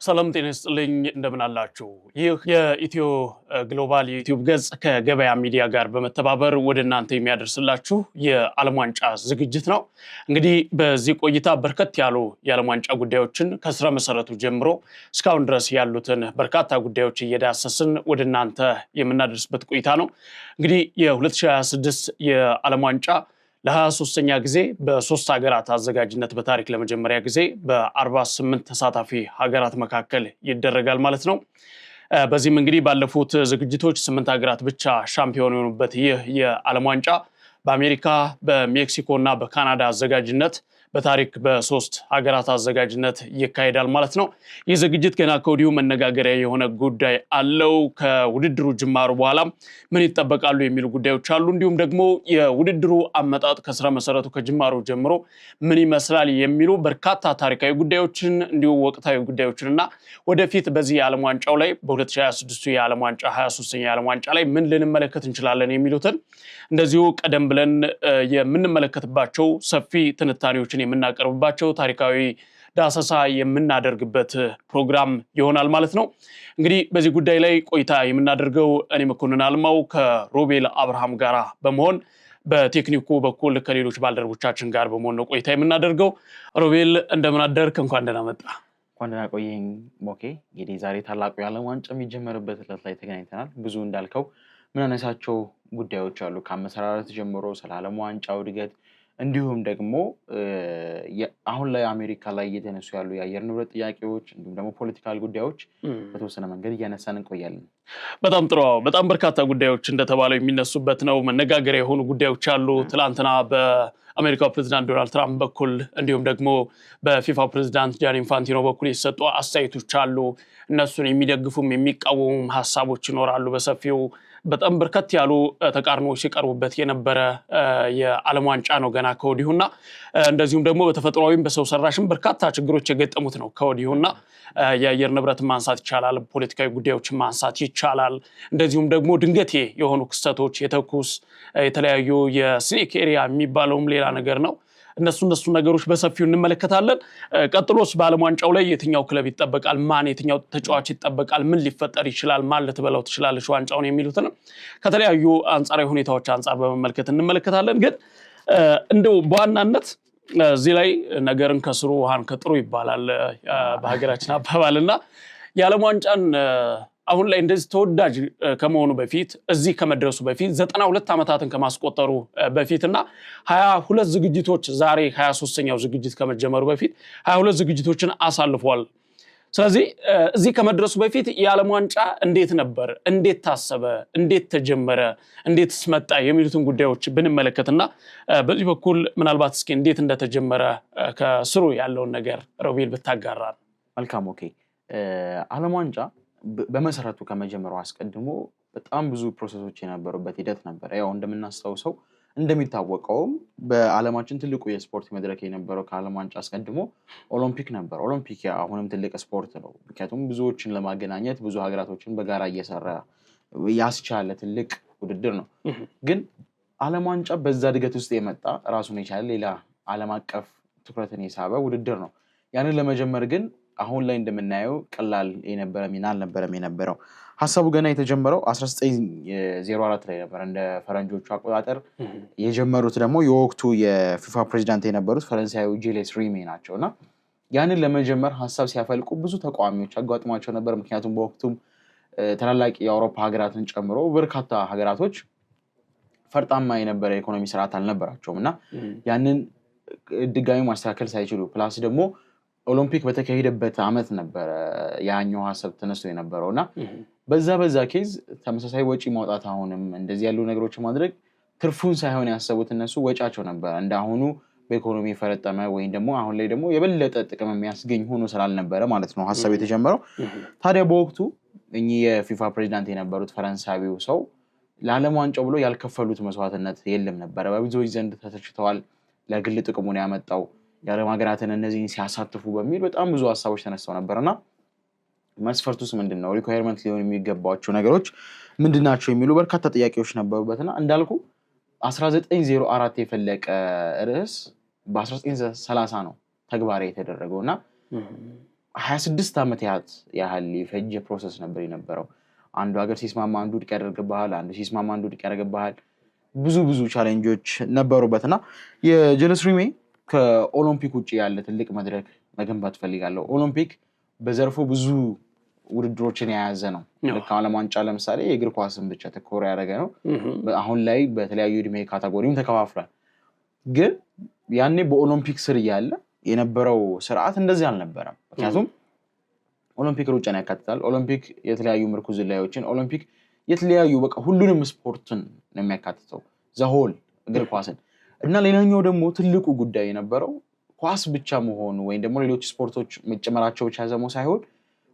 ሰላም ጤና ይስጥልኝ እንደምን አላችሁ ይህ የኢትዮ ግሎባል ዩቲዩብ ገጽ ከገበያ ሚዲያ ጋር በመተባበር ወደ እናንተ የሚያደርስላችሁ የዓለም ዋንጫ ዝግጅት ነው። እንግዲህ በዚህ ቆይታ በርከት ያሉ የዓለም ዋንጫ ጉዳዮችን ከስረ መሰረቱ ጀምሮ እስካሁን ድረስ ያሉትን በርካታ ጉዳዮች እየዳሰስን ወደ እናንተ የምናደርስበት ቆይታ ነው። እንግዲህ የ2026 የዓለም ዋንጫ ለ23ኛ ጊዜ በሶስት ሀገራት አዘጋጅነት በታሪክ ለመጀመሪያ ጊዜ በ48 ተሳታፊ ሀገራት መካከል ይደረጋል ማለት ነው። በዚህም እንግዲህ ባለፉት ዝግጅቶች 8 ሀገራት ብቻ ሻምፒዮን የሆኑበት ይህ የዓለም ዋንጫ በአሜሪካ፣ በሜክሲኮ እና በካናዳ አዘጋጅነት በታሪክ በሶስት ሀገራት አዘጋጅነት ይካሄዳል ማለት ነው። ይህ ዝግጅት ገና ከወዲሁ መነጋገሪያ የሆነ ጉዳይ አለው። ከውድድሩ ጅማሩ በኋላ ምን ይጠበቃሉ የሚሉ ጉዳዮች አሉ። እንዲሁም ደግሞ የውድድሩ አመጣጥ ከስረ መሰረቱ ከጅማሩ ጀምሮ ምን ይመስላል የሚሉ በርካታ ታሪካዊ ጉዳዮችን እንዲሁም ወቅታዊ ጉዳዮችን እና ወደፊት በዚህ የዓለም ዋንጫው ላይ በ2026 የዓለም ዋንጫ 23ኛ የዓለም ዋንጫ ላይ ምን ልንመለከት እንችላለን የሚሉትን እንደዚሁ ቀደም ብለን የምንመለከትባቸው ሰፊ ትንታኔዎችን የምናቀርብባቸው ታሪካዊ ዳሰሳ የምናደርግበት ፕሮግራም ይሆናል ማለት ነው። እንግዲህ በዚህ ጉዳይ ላይ ቆይታ የምናደርገው እኔ መኮንን አልማው ከሮቤል አብርሃም ጋር በመሆን በቴክኒኩ በኩል ከሌሎች ባልደረቦቻችን ጋር በመሆን ነው ቆይታ የምናደርገው። ሮቤል እንደምን አደርክ? እንኳን ደህና መጣ። እንኳን ደህና ቆየኝ ሞኬ። እንግዲህ ዛሬ ታላቁ የዓለም ዋንጫ የሚጀመርበት ዕለት ላይ ተገናኝተናል። ብዙ እንዳልከው ምን አነሳቸው ጉዳዮች አሉ። ከአመሰራረት ጀምሮ ስለ ዓለም ዋንጫው እድገት እንዲሁም ደግሞ አሁን ላይ አሜሪካ ላይ እየተነሱ ያሉ የአየር ንብረት ጥያቄዎች እንዲሁም ደግሞ ፖለቲካል ጉዳዮች በተወሰነ መንገድ እያነሳን እንቆያለን። በጣም ጥሩ። በጣም በርካታ ጉዳዮች እንደተባለው የሚነሱበት ነው። መነጋገሪያ የሆኑ ጉዳዮች አሉ። ትላንትና በአሜሪካው ፕሬዝዳንት ዶናልድ ትራምፕ በኩል እንዲሁም ደግሞ በፊፋ ፕሬዝዳንት ጃኒ ኢንፋንቲኖ በኩል የተሰጡ አስተያየቶች አሉ። እነሱን የሚደግፉም የሚቃወሙም ሀሳቦች ይኖራሉ በሰፊው። በጣም በርከት ያሉ ተቃርኖዎች ሲቀርቡበት የነበረ የዓለም ዋንጫ ነው ገና ከወዲሁና እንደዚሁም ደግሞ በተፈጥሯዊም በሰው ሰራሽም በርካታ ችግሮች የገጠሙት ነው ከወዲሁና የአየር ንብረት ማንሳት ይቻላል፣ ፖለቲካዊ ጉዳዮችን ማንሳት ይቻላል። እንደዚሁም ደግሞ ድንገቴ የሆኑ ክስተቶች የተኩስ የተለያዩ የስኔክ ኤሪያ የሚባለውም ሌላ ነገር ነው። እነሱ ነገሮች በሰፊው እንመለከታለን። ቀጥሎስ በዓለም ዋንጫው ላይ የትኛው ክለብ ይጠበቃል፣ ማን የትኛው ተጫዋች ይጠበቃል፣ ምን ሊፈጠር ይችላል፣ ማን ልትበላው ትችላለች ዋንጫውን የሚሉትን ከተለያዩ አንጻራዊ ሁኔታዎች አንጻር በመመልከት እንመለከታለን። ግን እንደው በዋናነት እዚህ ላይ ነገርን ከስሩ ውሃን ከጥሩ ይባላል በሀገራችን አባባልና የዓለም ዋንጫን አሁን ላይ እንደዚህ ተወዳጅ ከመሆኑ በፊት እዚህ ከመድረሱ በፊት 92 ዓመታትን ከማስቆጠሩ በፊትና 22 ዝግጅቶች ዛሬ 23ኛው ዝግጅት ከመጀመሩ በፊት 22 ዝግጅቶችን አሳልፏል። ስለዚህ እዚህ ከመድረሱ በፊት የዓለም ዋንጫ እንዴት ነበር፣ እንዴት ታሰበ፣ እንዴት ተጀመረ፣ እንዴትስ መጣ የሚሉትን ጉዳዮች ብንመለከትና በዚህ በኩል ምናልባት እስኪ እንዴት እንደተጀመረ ከስሩ ያለውን ነገር ሮቤል ብታጋራ። መልካም። ኦኬ። ዓለም ዋንጫ በመሰረቱ ከመጀመሩ አስቀድሞ በጣም ብዙ ፕሮሰሶች የነበሩበት ሂደት ነበር። ያው እንደምናስታውሰው እንደሚታወቀውም በዓለማችን ትልቁ የስፖርት መድረክ የነበረው ከዓለም ዋንጫ አስቀድሞ ኦሎምፒክ ነበር። ኦሎምፒክ አሁንም ትልቅ ስፖርት ነው። ምክንያቱም ብዙዎችን ለማገናኘት ብዙ ሀገራቶችን በጋራ እየሰራ ያስቻለ ትልቅ ውድድር ነው። ግን ዓለም ዋንጫ በዛ እድገት ውስጥ የመጣ ራሱን የቻለ ሌላ ዓለም አቀፍ ትኩረትን የሳበ ውድድር ነው። ያንን ለመጀመር ግን አሁን ላይ እንደምናየው ቀላል የነበረ ሚና አልነበረም የነበረው። ሀሳቡ ገና የተጀመረው 1904 ላይ ነበር እንደ ፈረንጆቹ አቆጣጠር። የጀመሩት ደግሞ የወቅቱ የፊፋ ፕሬዚዳንት የነበሩት ፈረንሳዩ ጁልየስ ሪሜ ናቸውና ያንን ለመጀመር ሀሳብ ሲያፈልቁ ብዙ ተቃዋሚዎች አጋጥሟቸው ነበር። ምክንያቱም በወቅቱም ታላላቅ የአውሮፓ ሀገራትን ጨምሮ በርካታ ሀገራቶች ፈርጣማ የነበረ ኢኮኖሚ ስርዓት አልነበራቸውም እና ያንን ድጋሚ ማስተካከል ሳይችሉ ፕላስ ደግሞ ኦሎምፒክ በተካሄደበት ዓመት ነበር ያኛው ሀሳብ ተነስቶ የነበረውና በዛ ኬዝ ተመሳሳይ ወጪ ማውጣት አሁንም እንደዚህ ያሉ ነገሮች ማድረግ ትርፉን ሳይሆን ያሰቡት እነሱ ወጫቸው ነበር እንዳሁኑ በኢኮኖሚ ፈረጠመ ወይም ደግሞ አሁን ላይ ደግሞ የበለጠ ጥቅም የሚያስገኝ ሆኖ ስላልነበረ ማለት ነው ሀሳብ የተጀመረው። ታዲያ በወቅቱ እኚህ የፊፋ ፕሬዚዳንት የነበሩት ፈረንሳዊው ሰው ለዓለም ዋንጫው ብሎ ያልከፈሉት መስዋዕትነት የለም ነበር። በብዙዎች ዘንድ ተተችተዋል። ለግል ጥቅሙ ነው ያመጣው የዓለም ሀገራትን እነዚህን ሲያሳትፉ በሚል በጣም ብዙ ሀሳቦች ተነስተው ነበርና መስፈርቱስ ምንድነው፣ ሪኳየርመንት ሊሆን የሚገባቸው ነገሮች ምንድናቸው የሚሉ በርካታ ጥያቄዎች ነበሩበትና እንዳልኩ 1904 የፈለቀ ርዕስ በ1930 ነው ተግባራዊ የተደረገውና 26 ዓመት ያህል የፈጀ ፕሮሰስ ነበር የነበረው። አንዱ ሀገር ሲስማማ አንዱ ውድቅ ያደርግብሃል፣ አንዱ ሲስማማ አንዱ ውድቅ ያደርግብሃል። ብዙ ቻሌንጆች ነበሩበትና የጀለስ ሪሜ ከኦሎምፒክ ውጭ ያለ ትልቅ መድረክ መገንባት ፈልጋለሁ። ኦሎምፒክ በዘርፉ ብዙ ውድድሮችን የያዘ ነው። ልክ ዓለም ዋንጫ ለምሳሌ የእግር ኳስን ብቻ ተኮር ያደረገ ነው። አሁን ላይ በተለያዩ እድሜ ካቴጎሪም ተከፋፍሏል። ግን ያኔ በኦሎምፒክ ስር እያለ የነበረው ስርዓት እንደዚህ አልነበረም። ምክንያቱም ኦሎምፒክ ሩጫን ያካትታል። ኦሎምፒክ የተለያዩ ምርኩዝ ዝላዮችን፣ ኦሎምፒክ የተለያዩ በቃ ሁሉንም ስፖርትን ነው የሚያካትተው ዘሆል እግር ኳስን እና ሌላኛው ደግሞ ትልቁ ጉዳይ የነበረው ኳስ ብቻ መሆኑ ወይም ደግሞ ሌሎች ስፖርቶች መጨመራቸው ብቻ ዘሞ ሳይሆን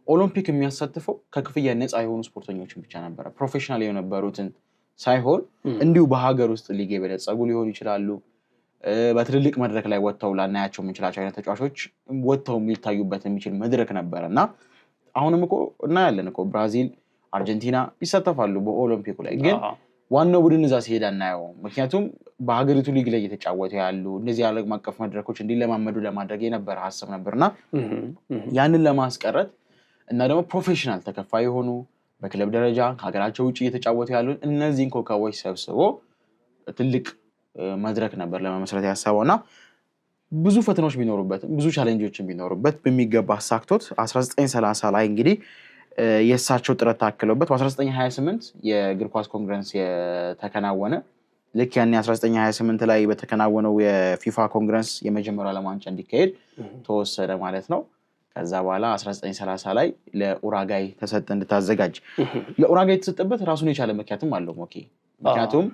ኦሎምፒክ የሚያሳትፈው ከክፍያ ነፃ የሆኑ ስፖርተኞችን ብቻ ነበረ። ፕሮፌሽናል የነበሩትን ሳይሆን እንዲሁ በሀገር ውስጥ ሊግ የበለጸጉ ሊሆኑ ይችላሉ። በትልልቅ መድረክ ላይ ወጥተው ላናያቸው የምንችላቸው አይነት ተጫዋቾች ወጥተው የሚታዩበት የሚችል መድረክ ነበረ እና አሁንም እኮ እናያለን እኮ ብራዚል፣ አርጀንቲና ይሳተፋሉ በኦሎምፒኩ ላይ። ግን ዋናው ቡድን እዛ ሲሄድ አናየውም። ምክንያቱም በሀገሪቱ ሊግ ላይ እየተጫወቱ ያሉ እነዚህ ዓለም አቀፍ መድረኮች እንዲለማመዱ ለማድረግ የነበረ ሀሳብ ነበርና ያንን ለማስቀረት እና ደግሞ ፕሮፌሽናል ተከፋይ የሆኑ በክለብ ደረጃ ከሀገራቸው ውጭ እየተጫወቱ ያሉ እነዚህን ኮከቦች ሰብስቦ ትልቅ መድረክ ነበር ለመመስረት ያሰበውና ብዙ ፈተናዎች ቢኖሩበትም ብዙ ቻሌንጆችን ቢኖሩበት በሚገባ አሳክቶት 1930 ላይ እንግዲህ የእሳቸው ጥረት ታክለውበት በ1928 የእግር ኳስ ኮንግረስ የተከናወነ ልክ ያኔ 1928 ላይ በተከናወነው የፊፋ ኮንግረስ የመጀመሪያው ዓለም ዋንጫ እንዲካሄድ ተወሰደ ማለት ነው። ከዛ በኋላ 1930 ላይ ለኡራጋይ ተሰጠ እንድታዘጋጅ። ለኡራጋይ የተሰጠበት ራሱን የቻለ ምክንያቱም አለው። ምክንያቱም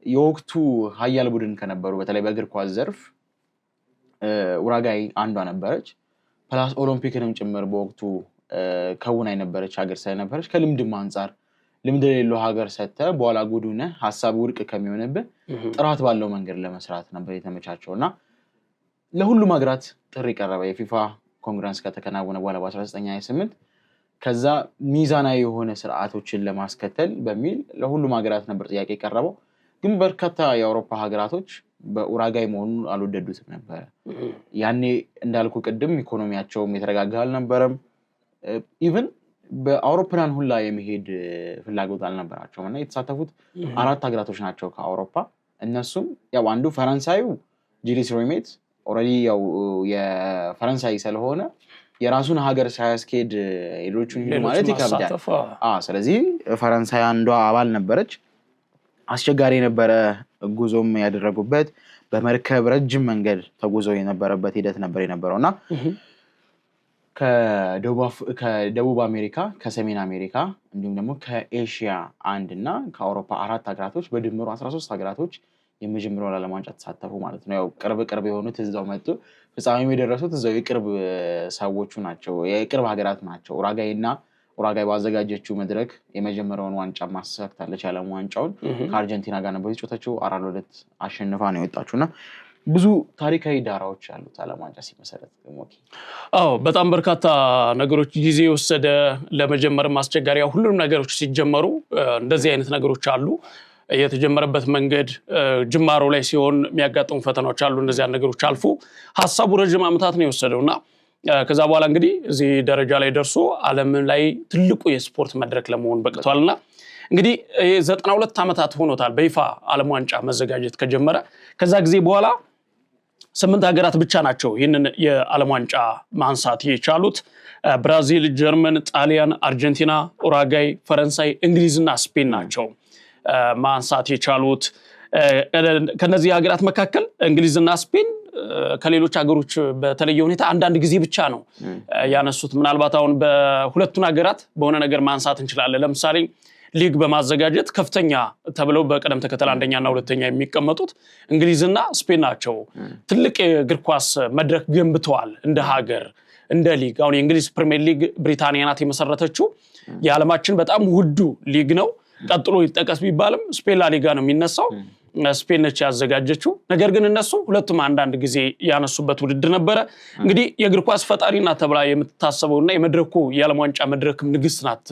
የወቅቱ ሀያል ቡድን ከነበሩ በተለይ በእግር ኳስ ዘርፍ ኡራጋይ አንዷ ነበረች። ፕላስ ኦሎምፒክንም ጭምር በወቅቱ ከውና የነበረች ሀገር ስለነበረች ከልምድም አንጻር ልምድ የሌለው ሀገር ሰተ በኋላ ጉዱነ ሀሳብ ውድቅ ከሚሆንብህ ጥራት ባለው መንገድ ለመስራት ነበር የተመቻቸው እና ለሁሉም ሀገራት ጥሪ ቀረበ። የፊፋ ኮንግረስ ከተከናወነ በኋላ በ1928 ከዛ ሚዛናዊ የሆነ ስርዓቶችን ለማስከተል በሚል ለሁሉም ሀገራት ነበር ጥያቄ የቀረበው። ግን በርካታ የአውሮፓ ሀገራቶች በኡራጋይ መሆኑን አልወደዱትም ነበረ። ያኔ እንዳልኩ ቅድም ኢኮኖሚያቸውም የተረጋጋ አልነበረም። ኢቭን በአውሮፕላን ሁላ የመሄድ ፍላጎት አልነበራቸውም እና የተሳተፉት 4 ሀገራቶች ናቸው ከአውሮፓ። እነሱም ያው አንዱ ፈረንሳዩ ጂሊስ ሪሜት ኦልሬዲ ያው የፈረንሳይ ስለሆነ የራሱን ሀገር ሳያስኬድ ሌሎቹን ሄዱ ማለት ይከብዳል። ስለዚህ ፈረንሳይ አንዷ አባል ነበረች። አስቸጋሪ የነበረ ጉዞም ያደረጉበት በመርከብ ረጅም መንገድ ተጉዘው የነበረበት ሂደት ነበር የነበረውና ከደቡብ አሜሪካ፣ ከሰሜን አሜሪካ እንዲሁም ደግሞ ከኤሽያ 1 እና ከአውሮፓ 4 ሀገራቶች በድምሩ 13 ሀገራቶች የመጀመሪያው ዓለም ዋንጫ ተሳተፉ ማለት ነው። ያው ቅርብ የሆኑት እዛው መጡ። ፍጻሜው የደረሱት እዛው የቅርብ ሰዎቹ ናቸው፣ የቅርብ ሀገራት ናቸው። ኡራጋይ ባዘጋጀችው መድረክ የመጀመሪያውን ዋንጫ ማሳካታለች። ዓለም ዋንጫውን ከአርጀንቲና ጋር ነበር የተጫወተችው። 4-2 አሸንፋ ነው የወጣችውና ብዙ ታሪካዊ ዳራዎች ያሉት ዓለም ዋንጫ ሲመሰረት በጣም በርካታ ነገሮች ጊዜ የወሰደ ለመጀመርም አስቸጋሪ ሁሉም ነገሮች ሲጀመሩ እንደዚህ አይነት ነገሮች አሉ። የተጀመረበት መንገድ ጅማሮ ላይ ሲሆን የሚያጋጥሙ ፈተናዎች አሉ። እንደዚህ አይነት ነገሮች አልፎ ሀሳቡ ረጅም ዓመታት ነው የወሰደውና ከዛ በኋላ እንግዲህ እዚህ ደረጃ ላይ ደርሶ ዓለም ላይ ትልቁ የስፖርት መድረክ ለመሆን በቅቷልና እንግዲህ 92 ዓመታት ሆኖታል በይፋ ዓለም ዋንጫ መዘጋጀት ከጀመረ። ከዛ ጊዜ በኋላ 8 ሀገራት ብቻ ናቸው ይህንን የዓለም ዋንጫ ማንሳት የቻሉት። ብራዚል፣ ጀርመን፣ ጣሊያን፣ አርጀንቲና፣ ኡራጋይ፣ ፈረንሳይ፣ እንግሊዝና ስፔን ናቸው ማንሳት የቻሉት። ከነዚህ ሀገራት መካከል እንግሊዝና ስፔን ከሌሎች ሀገሮች በተለየ ሁኔታ አንዳንድ ጊዜ ብቻ ነው ያነሱት። ምናልባት አሁን በሁለቱን ሀገራት በሆነ ነገር ማንሳት እንችላለን። ለምሳሌ ሊግ በማዘጋጀት ከፍተኛ ተብለው በቀደም ተከተል አንደኛና ሁለተኛ የሚቀመጡት እንግሊዝና ስፔን ናቸው። ትልቅ የእግር ኳስ መድረክ ገንብተዋል እንደ ሀገር እንደ ሊግ። አሁን የእንግሊዝ ፕሪሚየር ሊግ ብሪታንያ ናት የመሰረተችው። የዓለማችን በጣም ውዱ ሊግ ነው። ቀጥሎ ይጠቀስ ቢባልም ስፔን ላ ሊጋ ነው የሚነሳው። ስፔን ነች ያዘጋጀችው። ነገር ግን እነሱ ሁለቱም አንዳንድ ጊዜ ያነሱበት ውድድር ነበረ። እንግዲህ የእግር ኳስ ፈጣሪና ተብላ የምትታሰበውና የመድረኩ የዓለም ዋንጫ መድረክም ንግስት ናት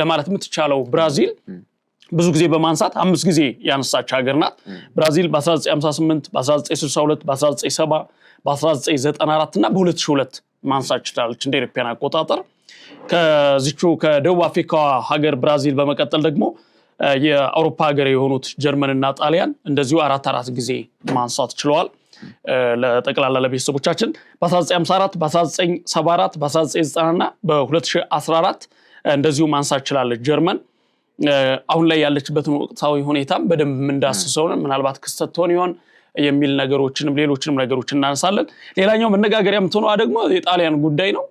ለማለት የምትቻለው ብራዚል ብዙ ጊዜ በማንሳት 5 ጊዜ ያነሳች ሀገር ናት። ብራዚል በ1958፣ በ1962፣ በ1970፣ በ1994 እና በ2002 ማንሳት ችላለች እንደ ኢትዮጵያን አቆጣጠር። ከዚቹ ከደቡብ አፍሪካ ሀገር ብራዚል በመቀጠል ደግሞ የአውሮፓ ሀገር የሆኑት ጀርመንና ጣሊያን እንደዚሁ 4 ጊዜ ማንሳት ችለዋል። ለጠቅላላ ለቤተሰቦቻችን በ1954 በ1974 በ1990 እና በ2014 እንደዚሁ ማንሳት ችላለች ጀርመን። አሁን ላይ ያለችበትን ወቅታዊ ሁኔታም በደንብ እንዳስሰው ነው። ምናልባት ክስተት ሆን ይሆን የሚል ነገሮችንም ሌሎችንም ነገሮች እናነሳለን። ሌላኛው መነጋገሪያ የምትሆነው ደግሞ የጣሊያን ጉዳይ ነው።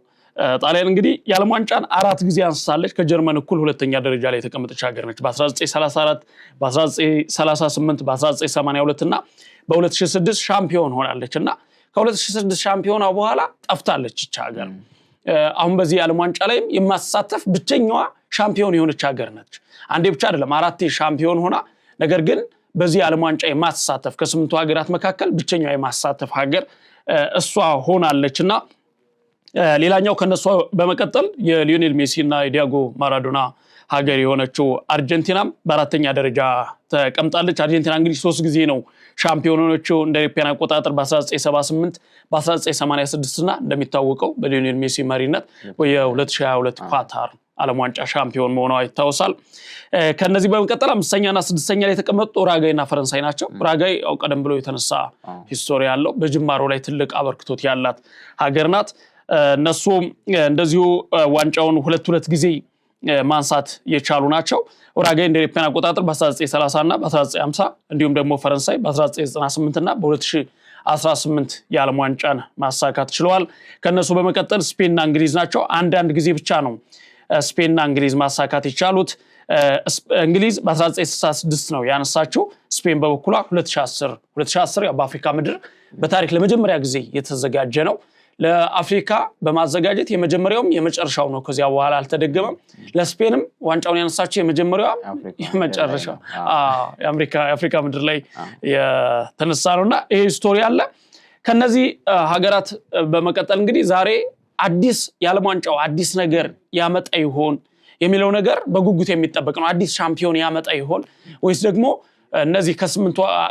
ጣሊያን እንግዲህ የዓለም ዋንጫን 4 ጊዜ አንስታለች። ከጀርመን እኩል ሁለተኛ ደረጃ ላይ የተቀመጠች ሀገር ነች። በ1934 በ1938 በ1982 እና በ2006 ሻምፒዮን ሆናለች እና ከ2006 ሻምፒዮና በኋላ ጠፍታለች ይህች ሀገር። አሁን በዚህ የዓለም ዋንጫ ላይም የማትሳተፍ ብቸኛዋ ሻምፒዮን የሆነች ሀገር ነች። አንዴ ብቻ አይደለም 4 ሻምፒዮን ሆና፣ ነገር ግን በዚህ የዓለም ዋንጫ የማትሳተፍ ከ8 ሀገራት መካከል ብቸኛዋ የማትሳተፍ ሀገር እሷ ሆናለችና ሌላኛው ከነሱ በመቀጠል የሊዮኔል ሜሲ እና የዲያጎ ማራዶና ሀገር የሆነችው አርጀንቲናም በ4ኛ ደረጃ ተቀምጣለች። አርጀንቲና እንግዲህ 3 ጊዜ ነው ሻምፒዮን ሆነችው እንደ ኢትዮጵያን አቆጣጠር በ1978 በ1986 እና እንደሚታወቀው በሊዮኔል ሜሲ መሪነት የ2022 ኳታር ዓለም ዋንጫ ሻምፒዮን መሆኗ ይታወሳል። ከነዚህ በመቀጠል 5ኛ እና 6ኛ ላይ የተቀመጡት ኡራጋይ እና ፈረንሳይ ናቸው። ኡራጋይ ቀደም ብሎ የተነሳ ሂስቶሪ ያለው በጅማሮ ላይ ትልቅ አበርክቶት ያላት ሀገር ናት። እነሱ እንደዚሁ ዋንጫውን 2 ጊዜ ማንሳት የቻሉ ናቸው። ኡራጋይ እንደ ኢትዮጵያን አቆጣጠር በ1930 እና በ1950 እንዲሁም ደግሞ ፈረንሳይ በ1998 እና በ2018 የዓለም ዋንጫን ማሳካት ችለዋል። ከነሱ በመቀጠል ስፔንና እንግሊዝ ናቸው። አንድ ጊዜ ብቻ ነው ስፔንና እንግሊዝ ማሳካት የቻሉት። እንግሊዝ በ1966 ነው ያነሳችው። ስፔን በበኩሏ 2010 በአፍሪካ ምድር በታሪክ ለመጀመሪያ ጊዜ የተዘጋጀ ነው። ለአፍሪካ በማዘጋጀት የመጀመሪያውም የመጨረሻው ነው። ከዚያ በኋላ አልተደገመም። ለስፔንም ዋንጫውን ያነሳችው የመጀመሪያው የመጨረሻው የአፍሪካ ምድር ላይ የተነሳ ነውና ይሄ ስቶሪ አለ። ከነዚህ ሀገራት በመቀጠል እንግዲህ ዛሬ አዲስ የዓለም ዋንጫው አዲስ ነገር ያመጣ ይሆን የሚለው ነገር በጉጉት የሚጠበቅ ነው። አዲስ ሻምፒዮን ያመጣ ይሆን ወይስ ደግሞ እነዚህ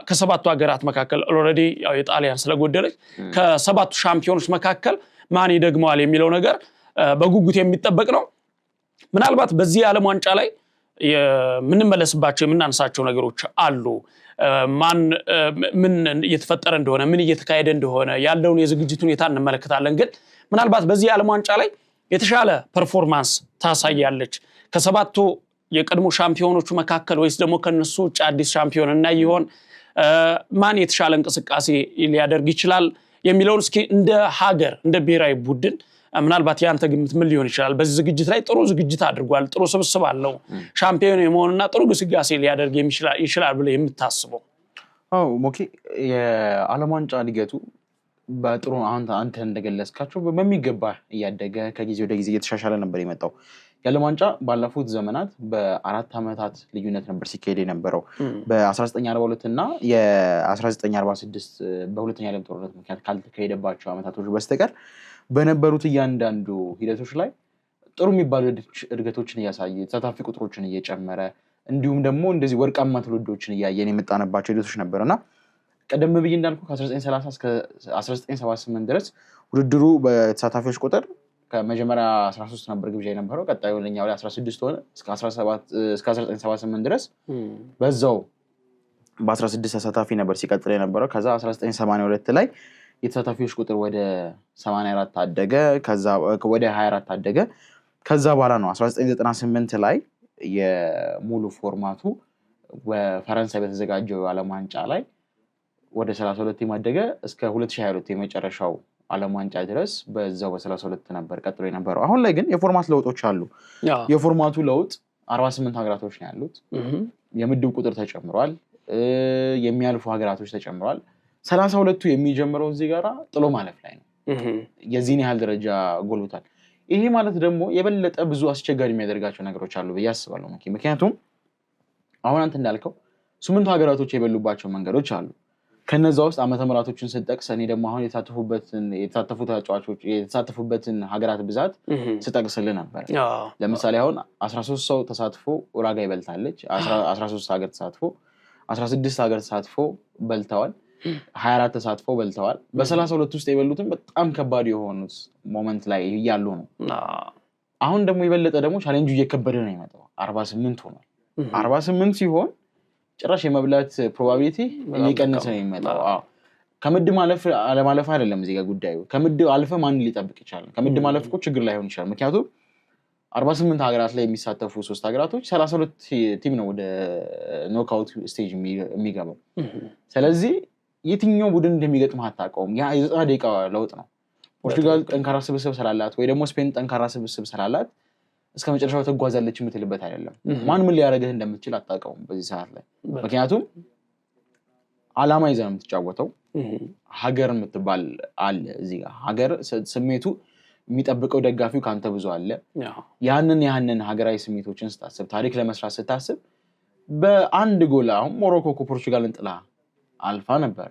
ከ7ቱ ሀገራት መካከል ኦልሬዲ ያው የጣሊያን ስለጎደለች ከ7ቱ ሻምፒዮኖች መካከል ማን ይደግመዋል የሚለው ነገር በጉጉት የሚጠበቅ ነው። ምናልባት በዚህ የዓለም ዋንጫ ላይ የምንመለስባቸው የምናነሳቸው ነገሮች አሉ። ምን እየተፈጠረ እንደሆነ ምን እየተካሄደ እንደሆነ ያለውን የዝግጅት ሁኔታ እንመለከታለን። ግን ምናልባት በዚህ የዓለም ዋንጫ ላይ የተሻለ ፐርፎርማንስ ታሳያለች ከ7ቱ የቀድሞ ሻምፒዮኖቹ መካከል ወይስ ደግሞ ከነሱ ውጭ አዲስ ሻምፒዮን እና ይሆን ማን የተሻለ እንቅስቃሴ ሊያደርግ ይችላል የሚለውን እስኪ እንደ ሀገር እንደ ብሔራዊ ቡድን ምናልባት ያንተ ግምት ምን ሊሆን ይችላል? በዚህ ዝግጅት ላይ ጥሩ ዝግጅት አድርጓል፣ ጥሩ ስብስብ አለው፣ ሻምፒዮን የመሆንና ጥሩ ግስጋሴ ሊያደርግ ይችላል ብለህ የምታስበው? ሞኬ የዓለም ዋንጫ እድገቱ በጥሩ አንተ እንደገለጽካቸው በሚገባ እያደገ ከጊዜ ወደ ጊዜ እየተሻሻለ ነበር የመጣው። የዓለም ዋንጫ ባለፉት ዘመናት በ4 ዓመታት ልዩነት ነበር ሲካሄድ የነበረው። በ1942 እና የ1946 በሁለተኛ ዓለም ጦርነት ምክንያት ካልተካሄደባቸው ዓመታቶች በስተቀር በነበሩት እያንዳንዱ ሂደቶች ላይ ጥሩ የሚባሉ እድገቶችን እያሳየ ተሳታፊ ቁጥሮችን እየጨመረ እንዲሁም ደግሞ እንደዚህ ወርቃማ ትውልዶችን እያየን የመጣንባቸው ሂደቶች ነበርና ቀደም ብዬ እንዳልኩ ከ1930 እስከ 1978 ድረስ ውድድሩ በተሳታፊዎች ቁጥር ከመጀመሪያ 13 ነበር ግብዣ የነበረው። ቀጣዩ ለኛው ላይ 16 ሆነ እስከ 1978 ድረስ በዛው በ16 ተሳታፊ ነበር ሲቀጥል የነበረው። ከዛ 1982 ላይ የተሳታፊዎች ቁጥር ወደ 84 አደገ፣ ከዛ ወደ 24 አደገ። ከዛ በኋላ ነው 1998 ላይ የሙሉ ፎርማቱ በፈረንሳይ በተዘጋጀው ዓለም ዋንጫ ላይ ወደ 32 የማደገ እስከ 2022 የመጨረሻው ዓለም ዋንጫ ድረስ በዛው በ32 ነበር ቀጥሎ የነበረው። አሁን ላይ ግን የፎርማት ለውጦች አሉ። የፎርማቱ ለውጥ 48 ሀገራቶች ነው ያሉት። የምድብ ቁጥር ተጨምሯል። የሚያልፉ ሀገራቶች ተጨምሯል። 32ቱ የሚጀምረው እዚህ ጋራ ጥሎ ማለፍ ላይ ነው። የዚህን ያህል ደረጃ ጎልብቷል። ይሄ ማለት ደግሞ የበለጠ ብዙ አስቸጋሪ የሚያደርጋቸው ነገሮች አሉ ብዬ አስባለሁ። ምክንያቱም አሁን አንተ እንዳልከው 8 ሀገራቶች የበሉባቸው መንገዶች አሉ። ከነዛ ውስጥ ዓመተ ምሕረቶችን ስጠቅስ እኔ ደግሞ አሁን የተሳተፉ ተጫዋቾች የተሳተፉበትን ሀገራት ብዛት ስጠቅስልህ ነበር። ለምሳሌ አሁን 13 ሰው ተሳትፎ ኡራጋይ በልታለች። 13 ሀገር ተሳትፎ 16 ሀገር ተሳትፎ በልተዋል። 24 ተሳትፈው በልተዋል። በ32 ውስጥ የበሉትም በጣም ከባድ የሆኑት ሞመንት ላይ እያሉ ነው። አሁን ደግሞ የበለጠ ደግሞ ቻሌንጁ እየከበደ ነው የመጣው። 48 ሆኗል። 48 ሲሆን ጭራሽ የመብላት ፕሮባቢሊቲ እየቀነሰ ነው የሚመጣው። ከምድብ ማለፍ አለማለፍ አይደለም እዚህ ጋር ጉዳዩ። ከምድብ አልፈ ማን ሊጠብቅ ይችላል? ከምድብ ማለፍ እኮ ችግር ላይሆን ይችላል። ምክንያቱም 48 ሀገራት ላይ የሚሳተፉ 3 ሀገራቶች 32 ቲም ነው ወደ ኖክአውት ስቴጅ የሚገባው። ስለዚህ የትኛው ቡድን እንደሚገጥም አታውቀውም። ያ የ90 ደቂቃ ለውጥ ነው። ፖርቹጋል ጠንካራ ስብስብ ስላላት ወይ ደግሞ ስፔን ጠንካራ ስብስብ ስላላት እስከ መጨረሻው ተጓዛለች የምትልበት አይደለም። ማን ምን ሊያደርግህ እንደምትችል አታውቀውም በዚህ ሰዓት ላይ። ምክንያቱም አላማ ይዘህ ነው የምትጫወተው። ሀገር የምትባል አለ እዚህ ጋር። ሀገር ስሜቱ የሚጠብቀው ደጋፊው ካንተ ብዙ አለ። ያንን ሀገራዊ ስሜቶችን ስታስብ፣ ታሪክ ለመስራት ስታስብ በአንድ ጎል አሁን ሞሮኮ እኮ ፖርቹጋልን ጥላ አልፋ ነበር።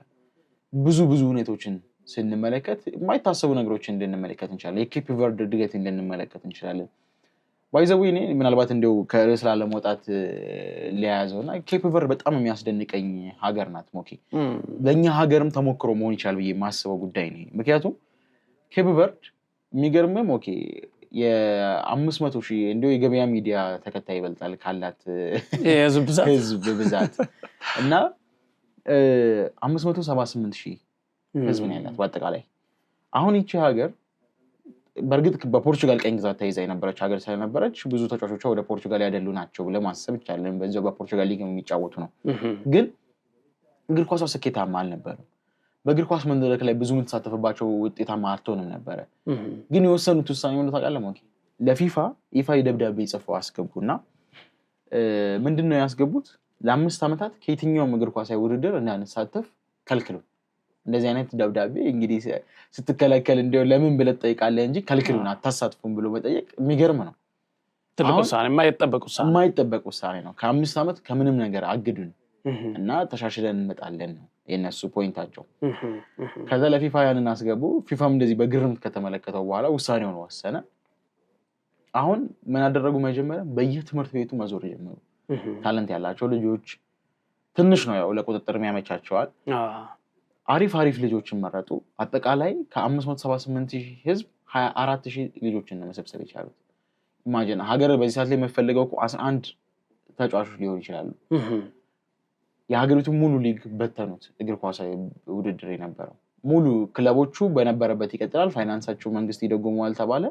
ብዙ ሁኔታዎችን ስንመለከት የማይታሰቡ ነገሮችን እንድንመለከት እንችላለን። የኬፕ ቨርድ እድገት እንድንመለከት እንችላለን። ባይዘው እኔ ምናልባት እንደው ከርዕስ ላለመውጣት ሊያያዘውና ኬፕ ቨርድ በጣም የሚያስደንቀኝ ሀገር ናት ሞኬ። ለእኛ ሀገርም ተሞክሮ መሆን ይችላል ብዬ የማስበው ጉዳይ ነው። ምክንያቱም ኬፕ ቨርድ የሚገርምም ኦኬ የ500,000 እንደው የገበያ ሚዲያ ተከታይ ይበልጣል ካላት ህዝብ ብዛት እና 578,000 ህዝብ ነው ያላት በአጠቃላይ። አሁን ይቺ ሀገር በእርግጥ በፖርቹጋል ቀኝ ግዛት ተይዛ የነበረች ሀገር ስለነበረች ብዙ ተጫዋቾቿ ወደ ፖርቹጋል ያደሉ ናቸው ብለን ማሰብ ይቻላል። በዚያው በፖርቹጋል ሊግ የሚጫወቱ ነው። ግን እግር ኳሷ ስኬታማ አልነበረም። በእግር ኳስ መንደረክ ላይ ብዙ የምትሳተፍባቸው ውጤታማ አትሆንም ነበረ። ግን የወሰኑት ውሳኔ ምን ታውቃለህ ሞኬ? ለፊፋ ይፋ ደብዳቤ ጽፈው አስገቡና ምንድነው ያስገቡት? ለ5 ዓመታት ከየትኛውም እግር ኳሳዊ ውድድር እንዳንሳተፍ ከልክሉ። እንደዚህ አይነት ደብዳቤ እንግዲህ ስትከለከል እንደው ለምን ብለህ ትጠይቃለህ እንጂ ከልክሉን አታሳትፉም ብሎ መጠየቅ የሚገርም ነው። ትልቅ ውሳኔ፣ የማይጠበቅ ውሳኔ ነው። ከ5 ዓመት ከምንም ነገር አግዱን እና ተሻሽለን እንመጣለን ነው የነሱ ፖይንታቸው። ከዛ ለፊፋ ያንን አስገቡ። ፊፋም እንደዚህ በግርምት ከተመለከተው በኋላ ውሳኔውን ወሰነ። አሁን ምን አደረጉ? መጀመሪያ በየትምህርት ቤቱ መዞር ጀመሩ። ታለንት ያላቸው ልጆች ትንሽ ነው ያው ለቁጥጥር የሚያመቻቸዋል። አሪፍ ልጆችን መረጡ። አጠቃላይ ከ578,000 ህዝብ 24,000 ልጆችን ነው መሰብሰብ የቻሉት። ኢማጂን ሀገር በዚህ ሰዓት ላይ የምትፈልገው 11 ተጫዋቾች ሊሆን ይችላሉ። የሀገሪቱ ሙሉ ሊግ በተኑት። እግር ኳሳዊ ውድድር የነበረው ሙሉ ክለቦቹ በነበረበት ይቀጥላል። ፋይናንሳቸው መንግስት ይደጎመዋል ተባለ።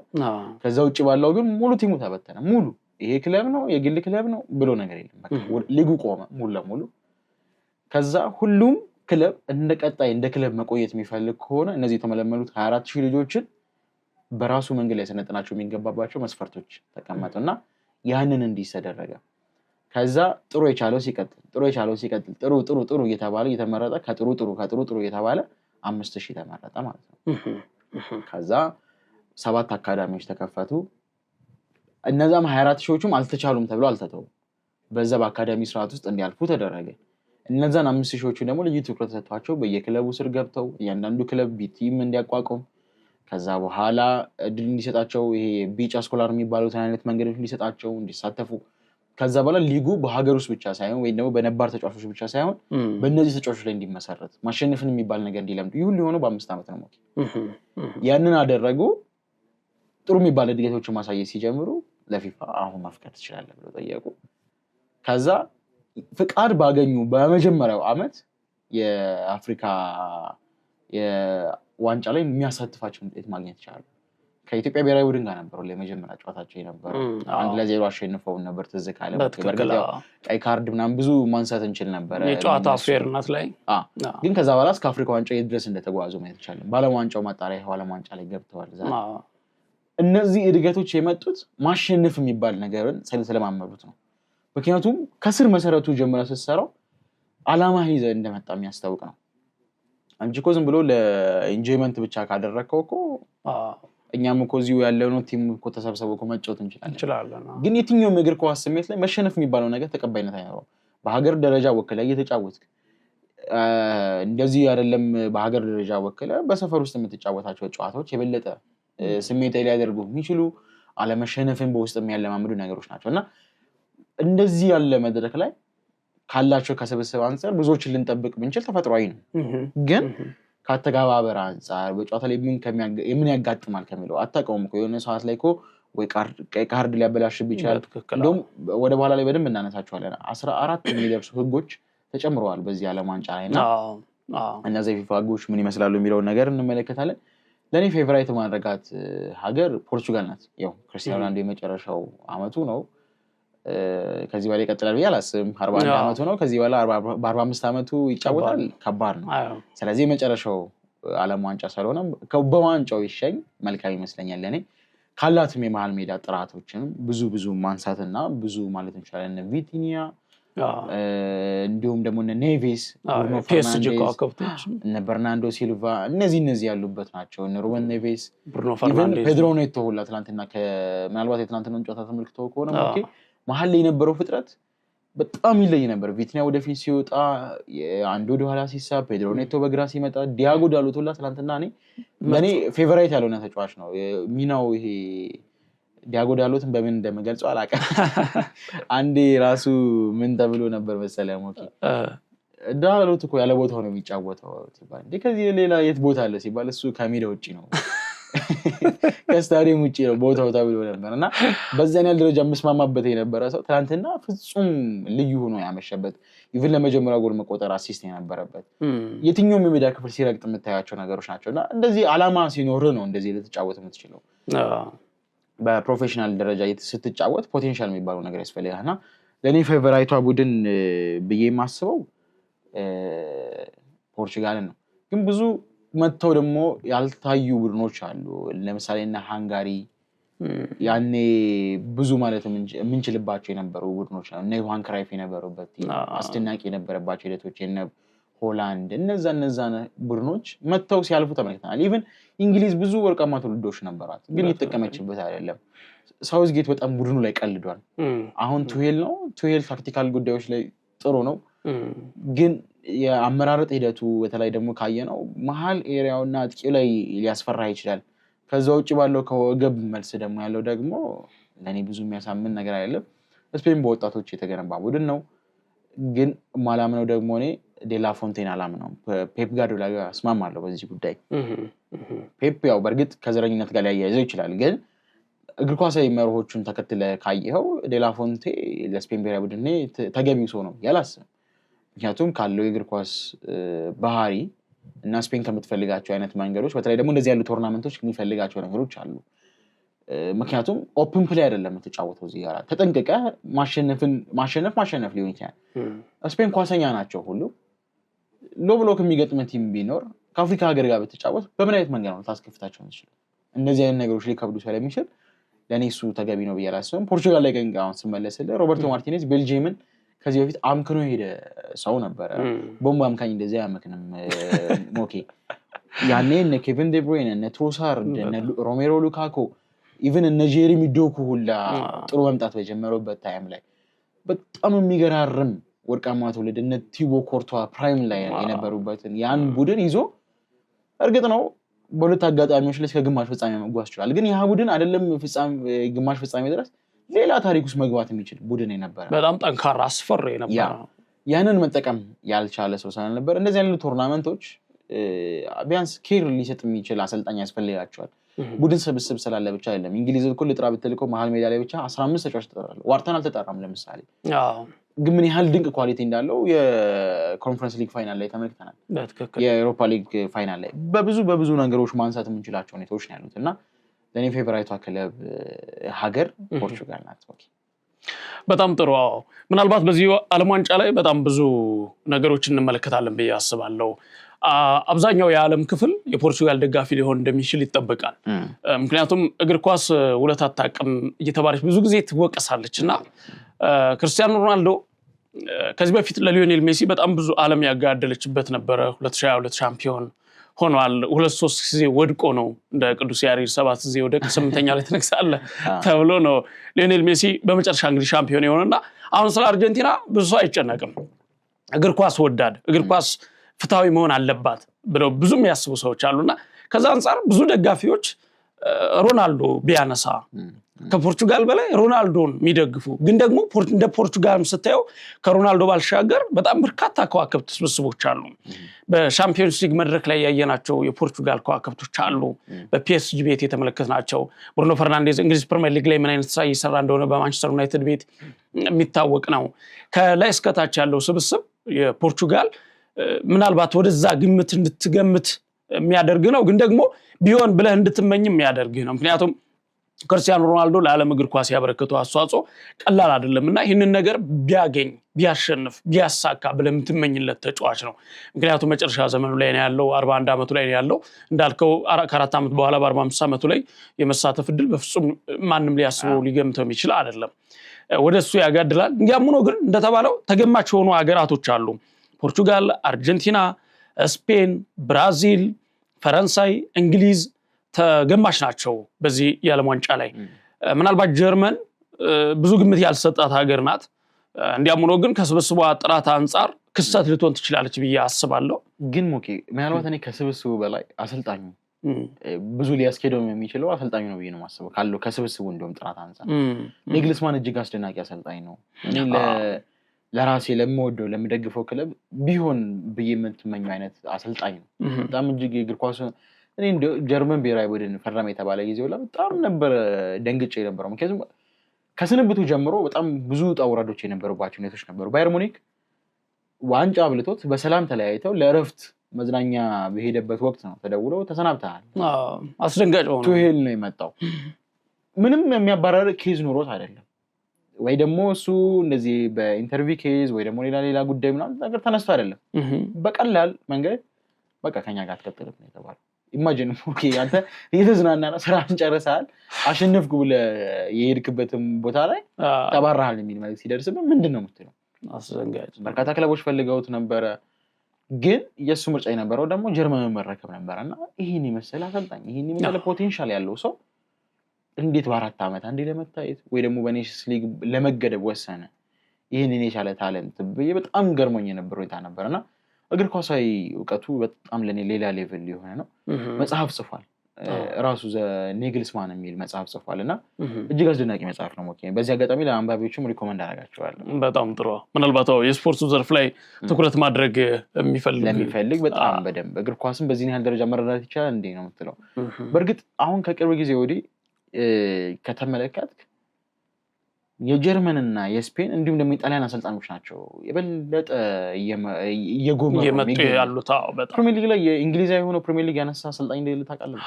ከዛ ውጭ ባለው ግን ሙሉ ቲሙ ተበተነ። ሙሉ ይሄ ክለብ ነው የግል ክለብ ነው ብሎ ነገር የለም። በቃ ሊጉ ቆመ ሙሉ ለሙሉ። ከዛ ሁሉም ክለብ እንደ ቀጣይ እንደ ክለብ መቆየት የሚፈልግ ከሆነ እነዚህ የተመለመሉት 24,000 ልጆችን በራሱ መንገድ ላይ ሰነጥናቸው የሚገባባቸው መስፈርቶች ተቀመጡና ያንን እንዲሰደረገ። ከዛ ጥሩ የቻለው ሲቀጥል ጥሩ እየተባለ እየተመረጠ ከጥሩ እየተባለ 5,000 ተመረጠ ማለት ነው። ከዛ 7 አካዳሚዎች ተከፈቱ። እነዛም 24,000ዎቹም አልተቻሉም ተብሎ አልተተውም። በዛ በአካዳሚ ስርዓት ውስጥ እንዲያልፉ ተደረገ። እነዛን 5,000ዎቹ ደግሞ ልዩ ትኩረት ሰጥቷቸው በየክለቡ ስር ገብተው እያንዳንዱ ክለብ ቢቲም እንዲያቋቁም ከዛ በኋላ እድል እንዲሰጣቸው ይሄ ቢጫ ስኮላር የሚባሉትን አይነት መንገዶች እንዲሰጣቸው እንዲሳተፉ ከዛ በኋላ ሊጉ በሀገር ውስጥ ብቻ ሳይሆን ወይ ደግሞ በነባር ተጫዋቾች ብቻ ሳይሆን በእነዚህ ተጫዋቾች ላይ እንዲመሰረት ማሸነፍን የሚባል ነገር እንዲለምዱ ይሁን ሊሆኑ በ5 ዓመት ነው። ያንን አደረጉ። ጥሩ የሚባል እድገቶችን ማሳየት ሲጀምሩ ለፊፋ አሁን መፍቀድ ትችላለህ ብለው ጠየቁ። ከዛ ፍቃድ ባገኙ በመጀመሪያው ዓመት የአፍሪካ የዋንጫ ላይ የሚያሳትፋቸው ውጤት ማግኘት ይችላሉ። ከኢትዮጵያ ብሔራዊ ቡድን ጋር ነበሩ ለመጀመሪያ ጨዋታቸው የነበረው 1-0 አሸንፈው ነበር። ትዝ ካለ በርግጥ ቀይ ካርድ ምናምን ብዙ ማንሳት እንችል ነበር የጨዋታ ፌርነት ላይ። ግን ከዛ በኋላ እስከ አፍሪካ ዋንጫ ድረስ እንደተጓዙ ማየት ይቻላል። በዓለም ዋንጫው ማጣሪያ የዓለም ዋንጫ ላይ ገብተዋል። እነዚህ እድገቶች የመጡት ማሸነፍ የሚባል ነገርን ስለማመዱት ነው። ምክንያቱም ከስር መሰረቱ ጀምረ ስትሰራው አላማ ይዘህ እንደመጣ የሚያስታውቅ ነው እንጂ እኮ ዝም ብሎ ለኢንጆይመንት ብቻ ካደረግከው እኮ እኛም እኮ እዚሁ ያለነው ቲም እኮ ተሰብስበው እኮ መጫወት እንችላለን። ግን የትኛውም እግር ኳስ ስሜት ላይ መሸነፍ የሚባለው ነገር ተቀባይነት አይኖረውም። በሀገር ደረጃ ወክለ እየተጫወትክ እንደዚህ አይደለም። በሀገር ደረጃ ወክለ በሰፈር ውስጥ የምትጫወታቸው ጨዋታዎች የበለጠ ስሜታዊ ሊያደርጉ የሚችሉ አለመሸነፍን በውስጥ የሚያለማምዱ ነገሮች ናቸው እና እንደዚህ ያለ መድረክ ላይ ካላቸው ከስብስብ አንፃር ብዙዎችን ልንጠብቅ ብንችል ተፈጥሯዊ ነው። ግን ካተጋባበር አንፃር በጨዋታ ላይ ምን ያጋጥማል ከሚለው አታውቀውም እኮ የሆነ ሰዓት ላይ እኮ ወይ ካርድ ሊያበላሽብ ይችላል። እንደውም ወደ በኋላ ላይ በደንብ እናነሳቸዋለን። 14 የሚደርሱ ህጎች ተጨምረዋል በዚህ ዓለም ዋንጫ ላይና እነዚህ የፊፋ ህጎች ምን ይመስላሉ የሚለውን ነገር እንመለከታለን። ለኔ ፌቨራይት ማድረጋት ሀገር ፖርቹጋል ናት። ያው ክርስቲያኖ ሮናልዶ የመጨረሻው አመቱ ነው። ከዚህ በላይ ይቀጥላል ብዬ አላስብም። 41 አመቱ ነው። ከዚህ በላይ በ45 አመቱ ይጫወታል። ከባድ ነው። ስለዚህ የመጨረሻው ዓለም ዋንጫ ስለሆነ በዋንጫው ይሸኝ መልካም ይመስለኛል ለኔ። ካላትም የመሃል ሜዳ ጥራቶችንም ብዙ ማንሳትና ብዙ ማለት እንችላለን። ቪቲኒያ እንዲሁም ደግሞ ኔቬስ፣ ብሩኖ ፈርናንዴዝ፣ በርናንዶ ሲልቫ እነዚህ ያሉበት ናቸው። ሩበን ኔቬስ፣ ፔድሮ ኔቶ ሁላ ትናንትና ምናልባት የትናንትናውን ጨዋታ ተመልክተው ከሆነ መሀል ላይ የነበረው ፍጥረት በጣም ይለይ ነበር። ቪቲኒያ ወደፊት ሲወጣ፣ አንዱ ወደ ኋላ ሲሳብ፣ ፔድሮ ኔቶ በግራ ሲመጣ፣ ዲያጎ ዳሎት ሁላ ትናንትና ለእኔ ፌቨራይት ያልሆነ ተጫዋች ነው። ሚናው ይሄ ዲያጎ ዳሎትን በምን እንደምገልጸው አላውቅም። አንዴ ራሱ ምን ተብሎ ነበር መሰለህ ሞኪ ዳሎት እኮ ያለ ቦታው ነው የሚጫወተው ሲባል እንዴ ከዚህ ሌላ የት ቦታ አለ ሲባል እሱ ከሜዳ ውጪ ነው ከስታዲየም ውጪ ነው ቦታው ተብሎ ነበር። እና በዛን ያህል ደረጃ የምስማማበት የነበረ ሰው ትናንትና ፍጹም ልዩ ሆኖ ያመሸበት ኢቭን ለመጀመሪያ ጎል መቆጠር አሲስት የነበረበት የትኛውም የሜዳ ክፍል ሲረግጥ የምታያቸው ነገሮች ናቸው። እና እንደዚህ አላማ ሲኖር ነው እንደዚህ ልትጫወት የምትችለው። በፕሮፌሽናል ደረጃ ስትጫወት ፖቴንሻል የሚባለው ነገር ያስፈልጋል። እና ለእኔ ፌቨራይቷ ቡድን ብዬ የማስበው ፖርቹጋልን ነው። ግን ብዙ መጥተው ደግሞ ያልታዩ ቡድኖች አሉ። ለምሳሌ እና ሃንጋሪ ያኔ ብዙ ማለት የምንችልባቸው የነበሩ ቡድኖች አሉ። እና ዮሃን ክራይፍ የነበሩበት አስደናቂ የነበረባቸው ሂደቶች ሆላንድ እነዛ ቡድኖች መጥተው ሲያልፉ ተመልክተናል። ኢቭን እንግሊዝ ብዙ ወርቃማ ትውልዶች ነበራት፣ ግን የተጠቀመችበት አይደለም። ሳውዝጌት በጣም ቡድኑ ላይ ቀልዷል። አሁን ቱሄል ታክቲካል ጉዳዮች ላይ ጥሩ ነው፣ ግን የአመራረጥ ሂደቱ በተለይ ደግሞ ካየነው መሀል ኤሪያውና አጥቂው ላይ ሊያስፈራ ይችላል። ከዛ ውጭ ባለው ከወገብ መልስ ደግሞ ያለው ደግሞ ለእኔ ብዙ የሚያሳምን ነገር አይደለም። ስፔን በወጣቶች የተገነባ ቡድን ነው፣ ግን ማላምነው ደግሞ እኔ ዴላ ፎንቴን አላምነው። ፔፕ ጋርዲዮላ ጋር እስማማለሁ በዚህ ጉዳይ። ፔፕ ያው በእርግጥ ከዘረኝነት ጋር ሊያያይዘው ይችላል፣ ግን እግር ኳሳዊ መርሆቹን ተከትለ ካየኸው ዴላ ፎንቴ ለስፔን ብሔራዊ ቡድን ተገቢው ሰው ነው ያላስብም። ምክንያቱም ካለው የእግር ኳስ ባህሪ እና ስፔን ከምትፈልጋቸው አይነት መንገዶች በተለይ ደግሞ እንደዚህ ያሉ ቶርናመንቶች የሚፈልጋቸው ነገሮች አሉ። ምክንያቱም ኦፕን ፕሌይ አይደለም የምትጫወተው እዚህ ጋር ተጠንቅቀ ማሸነፍ ሊሆን ይችላል። ስፔን ኳሰኛ ናቸው ሁሉ ሎ ብሎክ የሚገጥመ ቲም ቢኖር ከአፍሪካ ሀገር ጋር ብትጫወት በምን አይነት መንገድ ነው ታስከፍታቸው ይችላል? እነዚህ አይነት ነገሮች ሊከብዱ ስለሚችል ለእኔ እሱ ተገቢ ነው ብዬ አላስብም። ፖርቹጋል ላይ ግን አሁን ስመለስልህ ሮበርቶ ማርቲኔዝ ቤልጂየምን ከዚህ በፊት አምክኖ የሄደ ሰው ነበረ። ቦምብ አምካኝ እንደዚህ አያመክንም ሞኬ። ያኔ እነ ኬቪን ዴ ብሩይነ፣ እነ ትሮሳርድ፣ እነ ሮሜሮ ሉካኮ ኢቭን እነ ጄሬሚ ዶኩ ሁላ ጥሩ መምጣት በጀመረበት ታይም ላይ በጣም የሚገራርም ወርቃማ ትውልድ እነ ቲቦ ኮርቷ ፕራይም ላይ የነበሩበትን ያን ቡድን ይዞ እርግጥ ነው በሁለት አጋጣሚዎች ላይ እስከ ግማሽ ፍጻሜ መጓዝ ይችላል። ግን ያ ቡድን አይደለም ግማሽ ፍጻሜ ድረስ ሌላ ታሪክ ውስጥ መግባት የሚችል ቡድን የነበረ በጣም ጠንካራ አስፈሪ የነበረ ያንን መጠቀም ያልቻለ ሰው ስለነበር እንደዚህ ያሉ ቶርናመንቶች ቢያንስ ኬር ሊሰጥ የሚችል አሰልጣኝ ያስፈልጋቸዋል። ቡድን ስብስብ ስላለ ብቻ አይደለም። እንግሊዝ እኮ ልጥራ ብትልከው መሀል ሜዳ ላይ ብቻ 15 ተጫዋች ተጠራሉ። ዋርተን አልተጠራም ለምሳሌ። ግን ምን ያህል ድንቅ ኳሊቲ እንዳለው የኮንፈረንስ ሊግ ፋይናል ላይ ተመልክተናል። የአውሮፓ ሊግ ፋይናል ላይ በብዙ ነገሮች ማንሳት የምንችላቸው ሁኔታዎች ነው ያሉት እና ለእኔ ፌቨራይቷ ክለብ ሀገር ፖርቹጋል ናት። በጣም ጥሩ። ምናልባት በዚህ ዓለም ዋንጫ ላይ በጣም ብዙ ነገሮችን እንመለከታለን ብዬ አስባለሁ። አብዛኛው የዓለም ክፍል የፖርቹጋል ደጋፊ ሊሆን እንደሚችል ይጠበቃል። ምክንያቱም እግር ኳስ ውለታ አታውቅም እየተባለች ብዙ ጊዜ ትወቀሳለች እና ክርስቲያኖ ሮናልዶ ከዚህ በፊት ለሊዮኔል ሜሲ በጣም ብዙ ዓለም ያጋደለችበት ነበረ። 2022 ሻምፒዮን ሆኗል። 2-3 ጊዜ ወድቆ ነው እንደ ቅዱስ ያሬድ 7 ጊዜ ወደቅ 8ኛ ላይ ተነክሳለ ተብሎ ነው ሊዮኔል ሜሲ በመጨረሻ እንግዲህ ሻምፒዮን የሆነና አሁን ስለ አርጀንቲና ብዙ ሰው አይጨነቅም። እግር ኳስ ወዳድ እግር ኳስ ፍትሃዊ መሆን አለባት ብለው ብዙ የሚያስቡ ሰዎች አሉና ከዛ አንፃር ብዙ ደጋፊዎች ሮናልዶ ቢያነሳ ከፖርቹጋል በላይ ሮናልዶን የሚደግፉ ግን ደግሞ እንደ ፖርቹጋልም ስታየው ከሮናልዶ ባልሻገር በጣም በርካታ ከዋክብት ስብስቦች አሉ። በሻምፒዮንስ ሊግ መድረክ ላይ ያየናቸው የፖርቹጋል ከዋክብቶች አሉ። በፒኤስጂ ቤት የተመለከትናቸው ብሩኖ ፈርናንዴዝ እንግሊዝ ፕሪሚየር ሊግ ላይ ምን አይነት ስራ እየሰራ እንደሆነ በማንቸስተር ዩናይትድ ቤት የሚታወቅ ነው። ከላይ እስከታች ያለው ስብስብ የፖርቹጋል ምናልባት ወደዛ ግምት እንድትገምት የሚያደርግ ነው፣ ግን ደግሞ ቢሆን ብለህ እንድትመኝ የሚያደርግ ነው። ምክንያቱም ክርስቲያኖ ሮናልዶ ለዓለም እግር ኳስ ያበረከተው አስተዋጽኦ ቀላል አይደለምና ይህንን ነገር ቢያገኝ ቢያሸንፍ ቢያሳካ ብለህ የምትመኝለት ተጫዋች ነው። ምክንያቱም መጨረሻ ዘመኑ ላይ ነው ያለው፣ 41 ዓመቱ ላይ ነው ያለው። እንዳልከው ከ4 ዓመት በኋላ በ45 ዓመቱ ላይ የመሳተፍ እድል በፍጹም ማንም ሊያስበው ሊገምተው የሚችል አይደለም። ወደሱ ያጋድላል። እንዲያም ሆኖ ግን እንደተባለው ተገማች የሆኑ ሀገራቶች አሉ። ፖርቹጋል፣ አርጀንቲና፣ ስፔን፣ ብራዚል፣ ፈረንሳይ፣ እንግሊዝ ተገማች ናቸው በዚህ የዓለም ዋንጫ ላይ። ምናልባት ጀርመን ብዙ ግምት ያልሰጣት ሀገር ናት። እንዲያም ሆኖ ግን ከስብስቧ ጥራት አንጻር ክስተት ልትሆን ትችላለች ብዬ አስባለሁ። ግን ሞኬ ምናልባት እኔ ከስብስቡ በላይ አሰልጣኙ ብዙ ሊያስኬደው የሚችለው አሰልጣኙ ነው ብዬ ነው የማስበው ካለው ከስብስቡ እንደውም ጥራት አንጻር። ኔግልስማን እጅግ አስደናቂ አሰልጣኝ ነው። እኔ ለራሴ ለምወደው ለምደግፈው ክለብ ቢሆን ብዬ የምትመኘው አይነት አሰልጣኝ ነው። በጣም እጅግ የእግር ኳስ እኔ እንደው ጀርመን ብሔራዊ ቡድን ፈረመ የተባለ ጊዜው ላይ በጣም ነበር ደንግጬ የነበረው። ምክንያቱም ከስንብቱ ጀምሮ በጣም ብዙ ውጣ ውረዶች የነበሩባቸው ሁኔታዎች ነበሩ። ባየር ሙኒክ ዋንጫ አብልቶት በሰላም ተለያይተው ለእረፍት መዝናኛ በሄደበት ወቅት ነው ተደውለው ተሰናብተሃል። አስደንጋጭ ነው። ቱሄል ነው የመጣው። ምንም የሚያባረር ኬዝ ኖሮት አይደለም፣ ወይ ደግሞ እሱ እንደዚህ በኢንተርቪው ኬዝ ወይ ደግሞ ሌላ ጉዳይ ምናምን ነገር ተነስቶ አይደለም። በቀላል መንገድ በቃ ከኛ ጋር አትቀጥልም ነው የተባለው። ኢማጂን ኦኬ አንተ እየተዝናናና ስራህን ጨርሰሃል፣ አሸነፍኩ ብለህ የሄድክበትም ቦታ ላይ ተባረሃል የሚል መልዕክት ሲደርስብህ ምንድን ነው የምትለው? አስደንጋጭ። በርካታ ክለቦች ፈልገውት ነበረ፣ ግን የእሱ ምርጫ የነበረው ደግሞ ጀርመንን መረከብ ነበረና ይህን የመሰለ አሰልጣኝ ይህን የመሰለ ፖቴንሻል ያለው ሰው እንዴት በ4 ዓመት አንዴ ለመታየት ወይ ደግሞ በኔሽንስ ሊግ ለመገደብ ወሰነ? ይህንን የቻለ ታለንት ብዬ በጣም ገርሞኝ የነበረው ሁኔታ ነበርና እግር ኳሳዊ እውቀቱ በጣም ለኔ ሌላ ሌቭል የሆነ ነው። መጽሐፍ ጽፏል ራሱ ኔግልስማን የሚል መጽሐፍ ጽፏልና እጅግ አስደናቂ መጽሐፍ ነው። ሞኬ በዚህ አጋጣሚ ለአንባቢዎችም ሪኮመንድ አደርጋቸዋለሁ። በጣም ጥሩ። ምናልባት የስፖርቱ ዘርፍ ላይ ትኩረት ማድረግ ለሚፈልግ በጣም በደንብ እግር ኳስን በዚህ ያህል ደረጃ መረዳት ይቻላል እንዴ ነው የምትለው። በእርግጥ አሁን ከቅርብ ጊዜ ወዲህ ከተመለከትክ የጀርመንና የስፔን እንዲሁም ደግሞ የጣሊያን አሰልጣኞች ናቸው የበለጠ እየጎመሩ ያሉት። ፕሪሚየር ሊግ ላይ የእንግሊዛዊ ሆኖ ፕሪሚየር ሊግ ያነሳ አሰልጣኝ እንደሌለ ታውቃለህ?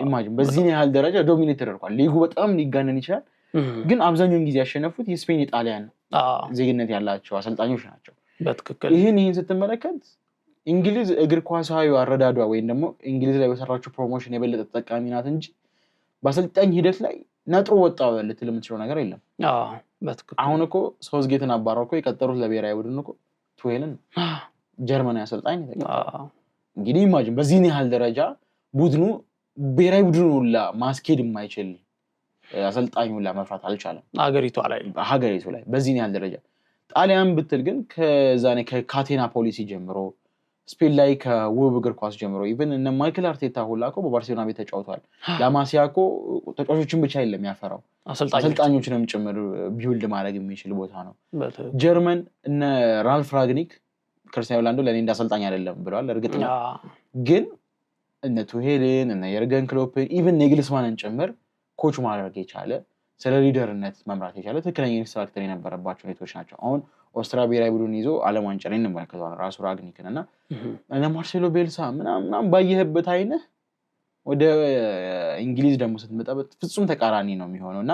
ኢማጂን በዚህ ያህል ደረጃ ዶሚኔት ተደርጓል። ሊጉ በጣም ሊጋነን ይችላል፣ ግን አብዛኛውን ጊዜ ያሸነፉት የስፔን የጣሊያን ዜግነት ያላቸው አሰልጣኞች ናቸው። በትክክል ይህን ስትመለከት እንግሊዝ እግር ኳሳዊ አረዳዷ ወይም ደግሞ እንግሊዝ ላይ በሰራችው ፕሮሞሽን የበለጠ ተጠቃሚ ናት እንጂ በአሰልጣኝ ሂደት ላይ ነጥሮ ወጣ ልትል የምትችለው ነገር የለም። አሁን እኮ ሳውዝጌትን አባረው እኮ የቀጠሩት ለብሔራዊ ቡድን እኮ ቱሄልን ጀርመናዊ አሰልጣኝ እንግዲህ ኢማጂን በዚህን ያህል ደረጃ ቡድኑ ብሔራዊ ቡድኑ ሁላ ማስኬድ የማይችል አሰልጣኝ ሁላ መፍራት አልቻለም ሀገሪቱ ላይ በዚህን ያህል ደረጃ። ጣሊያን ብትል ግን ከካቴና ፖሊሲ ጀምሮ ስፔን ላይ ከውብ እግር ኳስ ጀምሮ ኢቨን እነ ማይክል አርቴታ ሁላ እኮ በባርሴሎና ቤት ተጫውተዋል። ላማሲያ እኮ ተጫዋቾችን ብቻ አይደለም ያፈራው አሰልጣኞችንም ጭምር ቢውልድ ማድረግ የሚችል ቦታ ነው። ጀርመን እነ ራልፍ ራግኒክ ክርስቲያኖ ሮናልዶ ለኔ እንዳሰልጣኝ አይደለም ብለዋል። እርግጥ ነው ግን እነ ቱሄልን እነ የርገን ክሎፕን ኢቨን ኔግልስማንን ጭምር ኮች ማድረግ የቻለ ስለ ሊደርነት መምራት የቻለ ትክክለኛ ኢንስትራክተር የነበረባቸው ሁኔታዎች ናቸው። አሁን ኦስትሪያ ብሔራዊ ቡድን ይዞ ዓለም ዋንጫ ላይ እንመለከተዋለን ራሱ ራግኒክን እና እነ ማርሴሎ ቤልሳ ምናምን ባየህበት አይነት ወደ እንግሊዝ ደግሞ ስትመጣበት ፍጹም ተቃራኒ ነው የሚሆነው እና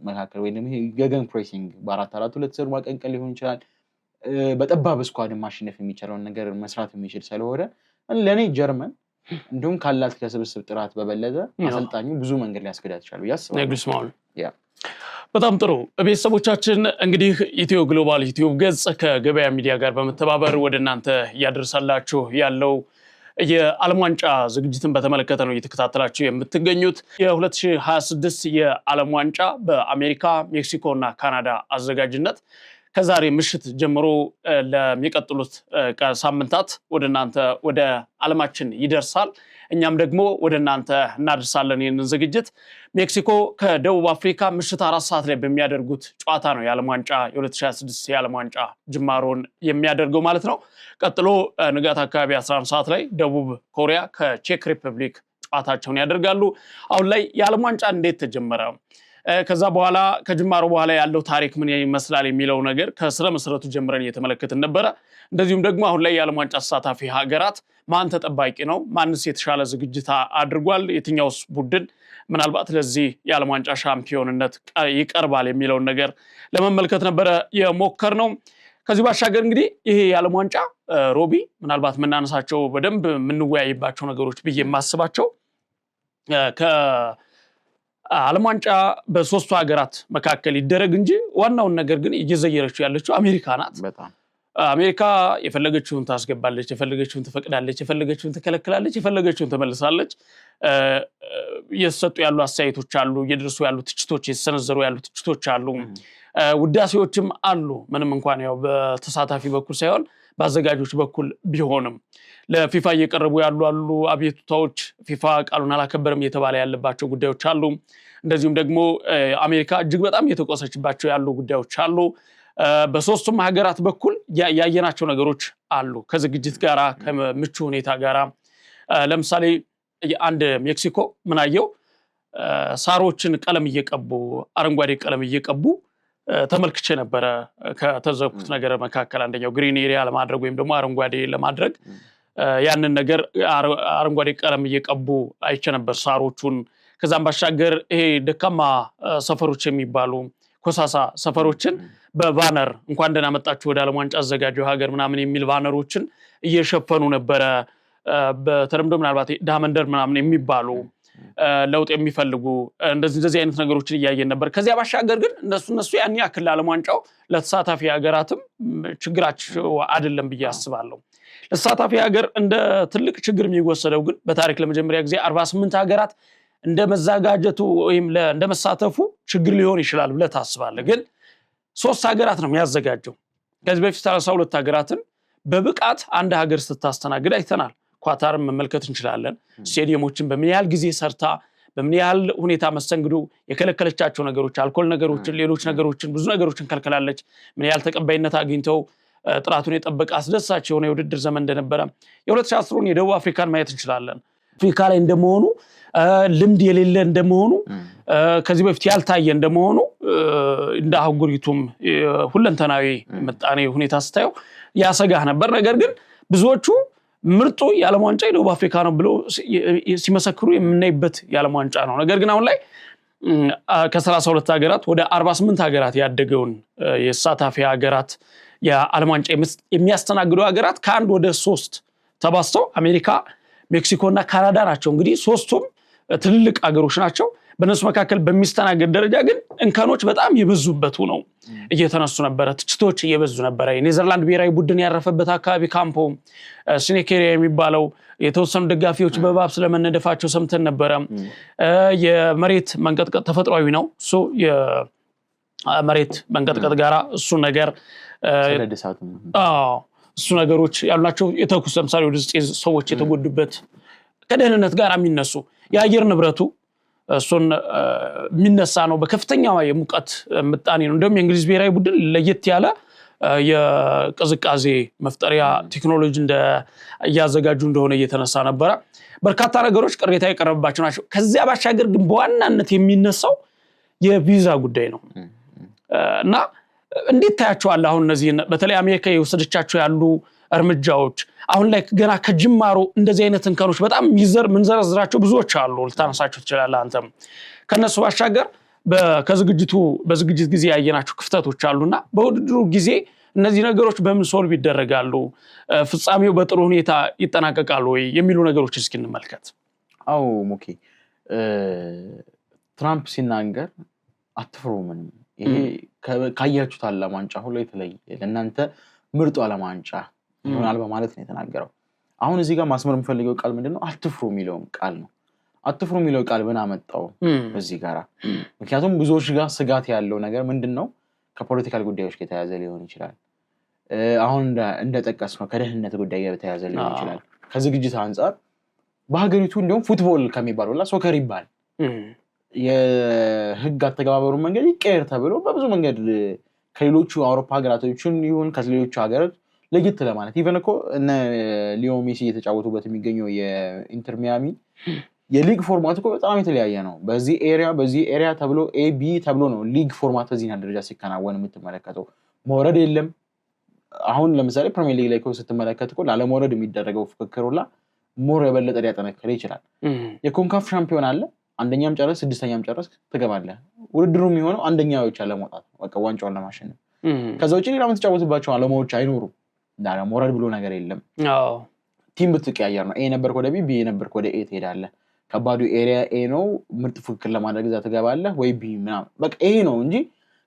መካከል ወይም ይሄ ገገን ፕሬሲንግ በ4-4-2 ስር ማቀንቀል ሊሆን ይችላል። በጠባብ ስኳድ ማሽነፍ የሚችለውን ነገር መስራት የሚችል ስለሆነ ለኔ ጀርመን እንዲሁም ካላት ከስብስብ ጥራት በበለጠ አሰልጣኙ ብዙ መንገድ ሊያስገዳት ይችላል ያስባል። ኔግልስማን በጣም ጥሩ። ቤተሰቦቻችን እንግዲህ ኢትዮ ግሎባል ዩቲዩብ ገጽ ከገበያ ሚዲያ ጋር በመተባበር ወደ እናንተ ያደርሳላችሁ ያለው የዓለም ዋንጫ ዝግጅትን በተመለከተ ነው እየተከታተላችሁ የምትገኙት። የ2026 የዓለም ዋንጫ በአሜሪካ፣ ሜክሲኮ እና ካናዳ አዘጋጅነት ከዛሬ ምሽት ጀምሮ ለሚቀጥሉት ሳምንታት ወደ እናንተ ወደ ዓለማችን ይደርሳል። እኛም ደግሞ ወደ እናንተ እናደርሳለን ይህንን ዝግጅት። ሜክሲኮ ከደቡብ አፍሪካ ምሽት 4 ሰዓት ላይ በሚያደርጉት ጨዋታ ነው የዓለም ዋንጫ የ2026 የዓለም ዋንጫ ጅማሮን የሚያደርገው ማለት ነው። ቀጥሎ ንጋት አካባቢ 11 ሰዓት ላይ ደቡብ ኮሪያ ከቼክ ሪፐብሊክ ጨዋታቸውን ያደርጋሉ። አሁን ላይ የዓለም ዋንጫ እንዴት ተጀመረ፣ ከዛ በኋላ ከጅማሮ በኋላ ያለው ታሪክ ምን ይመስላል የሚለው ነገር ከስረ መሰረቱ ጀምረን እየተመለከትን ነበረ። እንደዚሁም ደግሞ አሁን ላይ የዓለም ዋንጫ ተሳታፊ ሀገራት ማን ተጠባቂ ነው፣ ማንስ የተሻለ ዝግጅት አድርጓል፣ የትኛውስ ቡድን ምናልባት ለዚህ የዓለም ዋንጫ ሻምፒዮንነት ይቀርባል የሚለውን ነገር ለመመልከት ነበረ የሞከርነው። ከዚህ ባሻገር እንግዲህ ይሄ የዓለም ዋንጫ ሮቢ ምናልባት የምናነሳቸው በደንብ የምንወያይባቸው ነገሮች ብዬ የማስባቸው ከዓለም ዋንጫ በሶስቱ ሀገራት መካከል ይደረግ እንጂ ዋናውን ነገር ግን እየዘየረችው ያለችው አሜሪካ ናት። አሜሪካ የፈለገችውን ታስገባለች፣ የፈለገችውን ትፈቅዳለች፣ የፈለገችውን ትከለክላለች፣ የፈለገችውን ትመልሳለች። እየተሰጡ ያሉ አስተያየቶች አሉ፣ እየደረሱ ያሉ ትችቶች፣ የተሰነዘሩ ያሉ ትችቶች አሉ፣ ውዳሴዎችም አሉ። ምንም እንኳን ያው በተሳታፊ በኩል ሳይሆን በአዘጋጆች በኩል ቢሆንም ለፊፋ እየቀረቡ ያሉ አቤቱታዎች ፊፋ ቃሉን አላከበረም እየተባለ ያለባቸው ጉዳዮች አሉ። እንደዚሁም ደግሞ አሜሪካ እጅግ በጣም እየተቆሰችባቸው ያሉ ጉዳዮች አሉ። በሶስቱም ሀገራት በኩል ያየናቸው ነገሮች አሉ ከዝግጅት ጋራ ከምቹ ሁኔታ ጋራ። ለምሳሌ አንድ ሜክሲኮ ምናየው ሳሮችን ቀለም እየቀቡ አረንጓዴ ቀለም እየቀቡ ተመልክቼ ነበረ። ከተዘኩት ነገር መካከል አንደኛው ግሪን ኤሪያ ለማድረግ ወይም ደግሞ አረንጓዴ ለማድረግ ያንን ነገር አረንጓዴ ቀለም እየቀቡ አይቼ ነበር ሳሮቹን። ከዛም ባሻገር ይሄ ደካማ ሰፈሮች የሚባሉ ኮሳሳ ሰፈሮችን በባነር እንኳን ደህና መጣችሁ ወደ ዓለም ዋንጫ አዘጋጀው ሀገር ምናምን የሚል ባነሮችን እየሸፈኑ ነበረ። በተለምዶ ምናልባት ዳመንደር ምናምን የሚባሉ ለውጥ የሚፈልጉ እንደዚህ አይነት ነገሮችን እያየን ነበር። ከዚያ ባሻገር ግን እነሱ ያን ያክል ዓለም ዋንጫው ለተሳታፊ ሀገራትም ችግራቸው አይደለም ብዬ አስባለሁ። ለተሳታፊ ሀገር እንደ ትልቅ ችግር የሚወሰደው ግን በታሪክ ለመጀመሪያ ጊዜ 48 ሀገራት እንደ መዘጋጀቱ ወይም እንደ መሳተፉ ችግር ሊሆን ይችላል ብለህ ታስባለህ። ግን 3 ሀገራት ነው የሚያዘጋጀው። ከዚህ በፊት 32 ሀገራትን በብቃት አንድ ሀገር ስታስተናግድ አይተናል። ኳታርን መመልከት እንችላለን። ስቴዲየሞችን በምን ያህል ጊዜ ሰርታ በምን ያህል ሁኔታ መስተንግዶ የከለከለቻቸው ነገሮች፣ አልኮል ነገሮችን፣ ሌሎች ነገሮችን፣ ብዙ ነገሮችን ከልከላለች። ምን ያህል ተቀባይነት አግኝተው ጥራቱን የጠበቀ አስደሳች የሆነ የውድድር ዘመን እንደነበረ የ2010ን የደቡብ አፍሪካን ማየት እንችላለን። አፍሪካ ላይ እንደመሆኑ ልምድ የሌለ እንደመሆኑ ከዚህ በፊት ያልታየ እንደመሆኑ እንደ አህጉሪቱም ሁለንተናዊ ምጣኔ ሁኔታ ስታየው ያሰጋህ ነበር። ነገር ግን ብዙዎቹ ምርጡ የዓለም ዋንጫ የደቡብ አፍሪካ ነው ብለው ሲመሰክሩ የምናይበት የዓለም ዋንጫ ነው። ነገር ግን አሁን ላይ ከ32 ሀገራት ወደ 48 ሀገራት ያደገውን የተሳታፊ ሀገራት የዓለም ዋንጫ የሚያስተናግዱ ሀገራት ከአንድ ወደ 3 ተባስተው አሜሪካ፣ ሜክሲኮ እና ካናዳ ናቸው። እንግዲህ ሶስቱም ትልልቅ ሀገሮች ናቸው። በእነሱ መካከል በሚስተናገድ ደረጃ ግን እንከኖች በጣም የበዙበት ነው እየተነሱ ነበረ። ትችቶች እየበዙ ነበረ። የኔዘርላንድ ብሔራዊ ቡድን ያረፈበት አካባቢ ካምፖ ሲኔኬሪያ የሚባለው የተወሰኑ ደጋፊዎች በባብ ስለመነደፋቸው ሰምተን ነበረ። የመሬት መንቀጥቀጥ ተፈጥሯዊ ነው። የመሬት መንቀጥቀጥ ጋራ እሱ ነገር እሱ ነገሮች ያሉናቸው የተኩስ ለምሳሌ ወደ 9 ሰዎች የተጎዱበት ከደህንነት ጋር የሚነሱ የአየር ንብረቱ እሱን የሚነሳ ነው። በከፍተኛ የሙቀት ምጣኔ ነው። እንደውም የእንግሊዝ ብሔራዊ ቡድን ለየት ያለ የቅዝቃዜ መፍጠሪያ ቴክኖሎጂ እያዘጋጁ እንደሆነ እየተነሳ ነበረ። በርካታ ነገሮች ቅሬታ የቀረበባቸው ናቸው። ከዚያ ባሻገር ግን በዋናነት የሚነሳው የቪዛ ጉዳይ ነው እና እንዴት ታያቸዋለህ? አሁን እነዚህ በተለይ አሜሪካ የወሰደቻቸው ያሉ እርምጃዎች አሁን ላይ ገና ከጅማሮ እንደዚህ አይነት እንከኖች በጣም ምንዘረዝራቸው ብዙዎች አሉ። ልታነሳቸው ትችላለህ አንተም። ከነሱ ባሻገር በዝግጅት ጊዜ ያየናቸው ክፍተቶች አሉና በውድድሩ ጊዜ እነዚህ ነገሮች በምን ሶልቭ ይደረጋሉ? ፍጻሜው በጥሩ ሁኔታ ይጠናቀቃሉ ወይ የሚሉ ነገሮች እስኪ እንመልከት። አዎ ሙኬ፣ ትራምፕ ሲናገር አትፍሩ ምንም፣ ይሄ ካያችሁት ዓለም ዋንጫ ሁሉ የተለየ ለእናንተ ምርጡ ዓለም ዋንጫ ይሆናል በማለት ነው የተናገረው። አሁን እዚህ ጋር ማስመር የምፈልገው ቃል ምንድነው? አትፍሩ የሚለው ቃል ነው። አትፍሩ የሚለው ቃል ምን አመጣው እዚህ ጋር? ምክንያቱም ብዙዎች ጋር ስጋት ያለው ነገር ምንድነው? ከፖለቲካል ጉዳዮች ጋር የተያያዘ ሊሆን ይችላል። አሁን እንደጠቀስ ነው ከደህንነት ጉዳይ ጋር የተያያዘ ሊሆን ይችላል። ከዝግጅት አንጻር በሀገሪቱ እንዲሁም ፉትቦል ከሚባለው ላ ሶከር ይባል የህግ አተገባበሩ መንገድ ይቀየር ተብሎ በብዙ መንገድ ከሌሎቹ አውሮፓ ሀገራቶችን ይሁን ከሌሎቹ ሀገራት ለየት ለማለት ኢቨን እኮ እነ ሊዮ ሜሲ እየተጫወቱበት የሚገኘው የኢንተር ሚያሚ የሊግ ፎርማት እኮ በጣም የተለያየ ነው። በዚህ ኤሪያ ተብሎ ኤቢ ተብሎ ነው ሊግ ፎርማት በዚህና ደረጃ ሲከናወን የምትመለከተው። መውረድ የለም። አሁን ለምሳሌ ፕሪሚየር ሊግ ላይ እኮ ስትመለከት እኮ ላለመውረድ የሚደረገው ፍክክር ሁላ ሞር የበለጠ ሊያጠነክር ይችላል። የኮንካፍ ሻምፒዮን አለ። አንደኛም ጨረስ ስድስተኛም ጨረስ ትገባለህ። ውድድሩ የሚሆነው አንደኛ ብቻ ለመውጣት በቃ ዋንጫውን ለማሸነፍ። ከዛ ውጪ ሌላ የምትጫወትባቸው ዓላማዎች አይኖሩም። ላለመውረድ ብሎ ነገር የለም። ቲም ብትቀያየር ነው ኤ ነበርክ ወደ ቢ ነበርክ ወደ ኤ ትሄዳለህ። ከባዱ ኤሪያ ኤ ነው። ምርጥ ፍክክር ለማድረግ እዛ ትገባለህ ወይ ቢ ምናምን በቃ ይሄ ነው እንጂ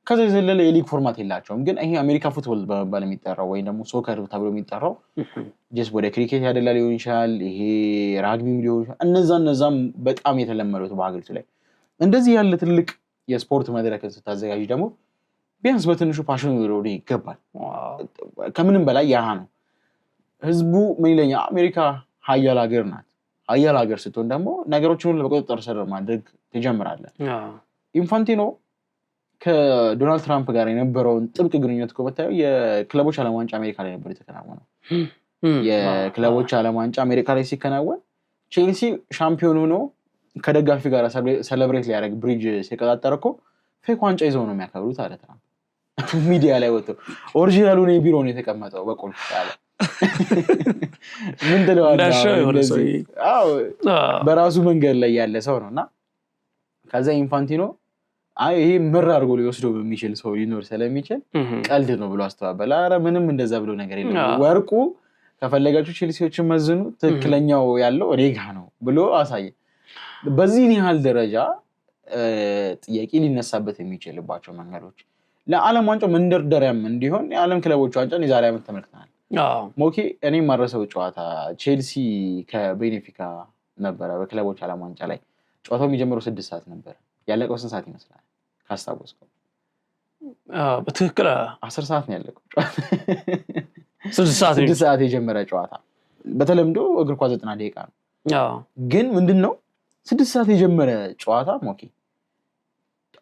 ከዛ የዘለለ የሊግ ፎርማት የላቸውም። ግን ይሄ አሜሪካ ፉትቦል በመባል የሚጠራው ወይም ደግሞ ሶከር ተብሎ የሚጠራው ጀስት ወደ ክሪኬት ያደላ ሊሆን ይችላል። ይሄ ራግቢም ሊሆን ይችላል። እነዛም በጣም የተለመዱት በሀገሪቱ ላይ እንደዚህ ያለ ትልቅ የስፖርት መድረክን ስታዘጋጅ ደግሞ ቢያንስ በትንሹ ፓሽን ሊኖር ይገባል። ከምንም በላይ ያ ነው። ህዝቡ ምን ይለኛል? አሜሪካ ሀያል ሀገር ናት። ሀያል ሀገር ስትሆን ደግሞ ነገሮችን ሁሉ በቁጥጥር ስር ማድረግ ትጀምራለህ። ኢንፋንቲኖ ከዶናልድ ትራምፕ ጋር የነበረውን ጥብቅ ግንኙነት እኮ ብታየው የክለቦች ዓለም ዋንጫ አሜሪካ ላይ ነበር የተከናወነው። የክለቦች ዓለም ዋንጫ አሜሪካ ላይ ሲከናወን ቼልሲ ሻምፒዮን ሆኖ ከደጋፊ ጋር ሰለብሬት ሊያደርግ ብሪጅ ሲቀጣጠር እኮ ፌክ ዋንጫ ይዘው ነው የሚያከብሩት አለ ትራምፕ ሚዲያ ላይ ወጥቶ። ኦሪጂናሉ ነው ቢሮ ነው የተቀመጠው በቁልፍ ያለ ምን ትለዋለህ? በራሱ መንገድ ላይ ያለ ሰው ነው እና ከዛ ኢንፋንቲኖ ይሄ ምር አድርጎ ሊወስደው በሚችል ሰው ሊኖር ስለሚችል ቀልድ ነው ብሎ አስተባበለ። ኧረ ምንም እንደዛ ብሎ ነገር የለም፣ ወርቁ ከፈለጋችሁ ቼልሲዎችን መዝኑ፣ ትክክለኛው ያለው እኔ ጋ ነው ብሎ አሳየ። በዚህን ያህል ደረጃ ጥያቄ ሊነሳበት የሚችልባቸው መንገዶች ለዓለም ዋንጫው መንደርደሪያም እንዲሆን የዓለም ክለቦች ዋንጫን የዛሬ ዓመት ተመልክተናል። ሞኬ እኔ ማረሰው ጨዋታ ቼልሲ ከቤኔፊካ ነበረ በክለቦች ዓለም ዋንጫ ላይ ጨዋታው የሚጀምረው 6 ሰዓት ነበረ። ያለቀው ስንት ሰዓት ይመስላል ካስታወስከው? በትክክል 10 ሰዓት ነው ያለቀው። 6 ሰዓት የጀመረ ጨዋታ በተለምዶ እግር ኳስ 90 ደቂቃ ነው። ግን ምንድነው 6 ሰዓት የጀመረ ጨዋታ ሞኬ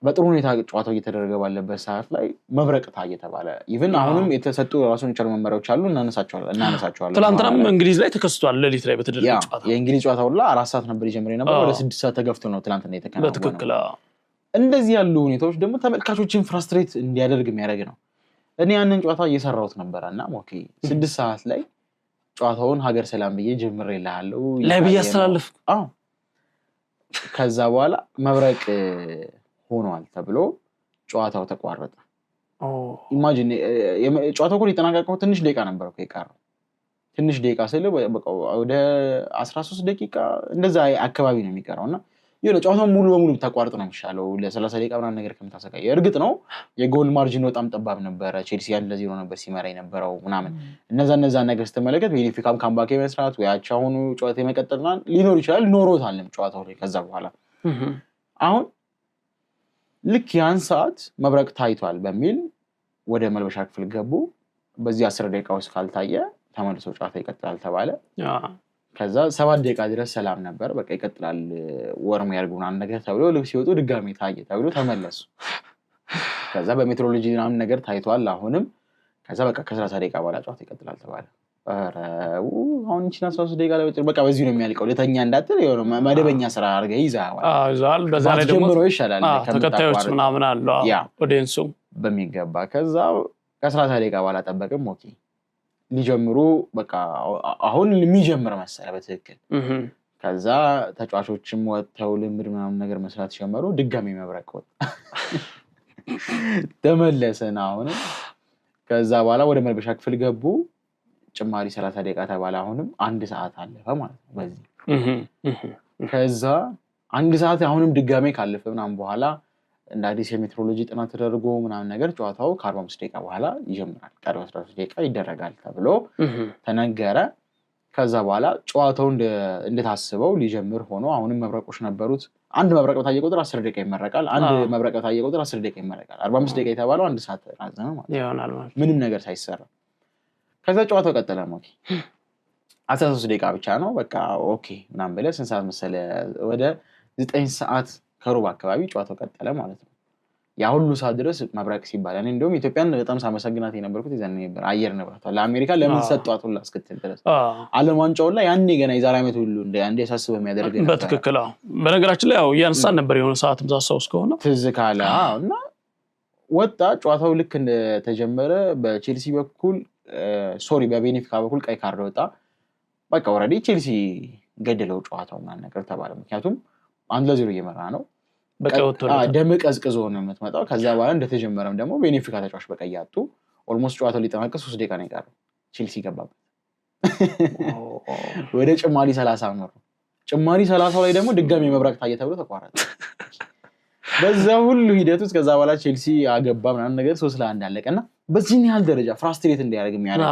በጥሩ ሁኔታ ጨዋታው እየተደረገ ባለበት ሰዓት ላይ መብረቅ ታየ ተባለ። ኢቭን አሁንም የተሰጡ ራሱን የቻሉ መመሪያዎች አሉ፣ እናነሳቸዋለን። ትናንትናም እንግሊዝ ላይ ተከስቷል። ሌሊት ላይ በተደረገ ጨዋታ የእንግሊዝ ጨዋታ ሁላ 4 ሰዓት ነበር የጀመረው ነበር፣ ወደ 6 ሰዓት ተገፍቶ ነው ትናንትና የተከናወነው። በትክክል እንደዚህ ያሉ ሁኔታዎች ደግሞ ተመልካቾችን ፍራስትሬት እንዲያደርግ የሚያደርግ ነው። እኔ ያንን ጨዋታ እየሰራሁት ነበርና ኦኬ 6 ሰዓት ላይ ጨዋታውን ሀገር ሰላም ብዬ ጀምሬልሃለሁ ላይ ብዬ አስተላለፍኩ። ከዛ በኋላ መብረቅ ሆኗል ተብሎ ጨዋታው ተቋረጠ። ኢማጂን ጨዋታው እኮ ሊጠናቀቀው ትንሽ ደቂቃ ነበር እኮ የቀረው። ትንሽ ደቂቃ ስለ በቃ ወደ 13 ደቂቃ እንደዛ አካባቢ ነው የሚቀረው እና የሆነ ጨዋታው ሙሉ በሙሉ ተቋርጦ ነው የሚሻለው ለ30 ደቂቃ ምናምን ነገር ከምታሰቃይ። እርግጥ ነው የጎል ማርጂን በጣም ጠባብ ነበረ። ቼልሲ 1-0 ነበር ሲመራ የነበረው ምናምን እነዛ ነገር ስትመለከት ቤኔፊካም ካምባክ መስራት ወይ አቻ ሆኖ ጨዋታ የመቀጠልና ሊኖር ይችላል ኖሮታልም ጨዋታው ላይ። ከዛ በኋላ አሁን ልክ ያን ሰዓት መብረቅ ታይቷል በሚል ወደ መልበሻ ክፍል ገቡ። በዚህ 10 ደቂቃ ውስጥ ካልታየ ተመልሶ ጨዋታ ይቀጥላል ተባለ። ከዛ 7 ደቂቃ ድረስ ሰላም ነበር። በቃ ይቀጥላል ወርም ያርጉና ነገር ተብሎ ልክ ሲወጡ ድጋሚ ታየ ተብሎ ተመለሱ። ከዛ በሜትሮሎጂ ምናምን ነገር ታይቷል አሁንም። ከዛ በቃ ከ30 ደቂቃ በኋላ ጨዋታ ይቀጥላል ተባለ። አሁን እንቺና 13 ደቂቃ ላይ በቃ በዚህ ነው የሚያልቀው። ለተኛ እንዳትል የሆነ መደበኛ ስራ አድርገህ ይዘዋል። በዛ ላይ ደግሞ ይሻላል ተከታዮች ምናምን አሉ ኦዲየንሱ በሚገባ። ከዛ ከ30 ደቂቃ በኋላ ጠበቅም ኦኬ ሊጀምሩ በቃ አሁን የሚጀምር መሰለ በትክክል። ከዛ ተጫዋቾችም ወጥተው ልምድ ምናምን ነገር መስራት ጀመሩ። ድጋሚ መብረቅ ወጣ ተመለሰን አሁንም። ከዛ በኋላ ወደ መልበሻ ክፍል ገቡ። ጭማሪ 30 ደቂቃ ተባለ። አሁንም 1 ሰዓት አለፈ ማለት ነው በዚህ። ከዛ 1 ሰዓት አሁንም ድጋሜ ካለፈ ምናምን በኋላ እንደ አዲስ የሜትሮሎጂ ጥናት ተደርጎ ምናምን ነገር ጨዋታው ከ45 ደቂቃ በኋላ ይጀምራል። ቀሪ 15 ደቂቃ ይደረጋል ተብሎ ተነገረ። ከዛ በኋላ ጨዋታው እንደታስበው ሊጀምር ሆኖ አሁንም መብረቆች ነበሩት። አንድ መብረቅ በታየ ቁጥር 10 ደቂቃ ይመረቃል። አንድ መብረቅ በታየ ቁጥር 10 ደቂቃ ይመረቃል። 45 ደቂቃ የተባለው አንድ ሰዓት ተራዘመ ማለት ነው፣ ምንም ነገር ሳይሰራ። ከዛ ጨዋታው ቀጠለ። ኦኬ 13 ደቂቃ ብቻ ነው በቃ ኦኬ ምናምን ብለህ ስንት ሰዓት መሰለህ? ወደ 9 ሰዓት ከሩብ አካባቢ ጨዋታው ቀጠለ ማለት ነው። ያ ሁሉ ሰዓት ድረስ መብረቅ ሲባል እኔ እንደውም ኢትዮጵያን በጣም ሳመሰግናት የነበርኩት ይዘን ነበር። አየር ንብረቷ ለአሜሪካ ለምን ሰጧት ሁላ እስክትል ድረስ ዓለም ዋንጫውን ላይ ያኔ ገና የዛሬ ዓመት ሁሉ እንደ ያሳስበው የሚያደርግ ነበር። በትክክል በነገራችን ላይ ያው እያነሳን ነበር የሆነ ሰዓት ምዛሳው እስከሆነ ትዝ ካለ እና ወጣ ጨዋታው ልክ እንደተጀመረ በቼልሲ በኩል በቤኔፊካ በኩል ቀይ ካርድ ወጣ። በቃ ኦልሬዲ ቼልሲ ገደለው ጨዋታው ምናምን ነገር ተባለ። ምክንያቱም 1-0 እየመራ ነው። ደም ቀዝቅዞ ነው የምትመጣው። ከዛ በኋላ እንደተጀመረም ደግሞ ቤኔፊካ ተጫዋች በቀይ ያጡ። ኦልሞስት ጨዋታው ሊጠናቀቅ 3 ደቂቃ ነው የቀረው። ቼልሲ ገባበት ወደ ጭማሪ 30 አመሩ። ጭማሪ 30 ላይ ደግሞ ድጋሚ መብረቅ ታየ ተብሎ ተቋረጠ። በዛ ሁሉ ሂደት ውስጥ ከዛ በኋላ ቼልሲ አገባ ምናምን ነገር 3-1 አለቀና በዚህን ያህል ደረጃ ፍራስትሬት እንዲያደርግ የሚያደርግ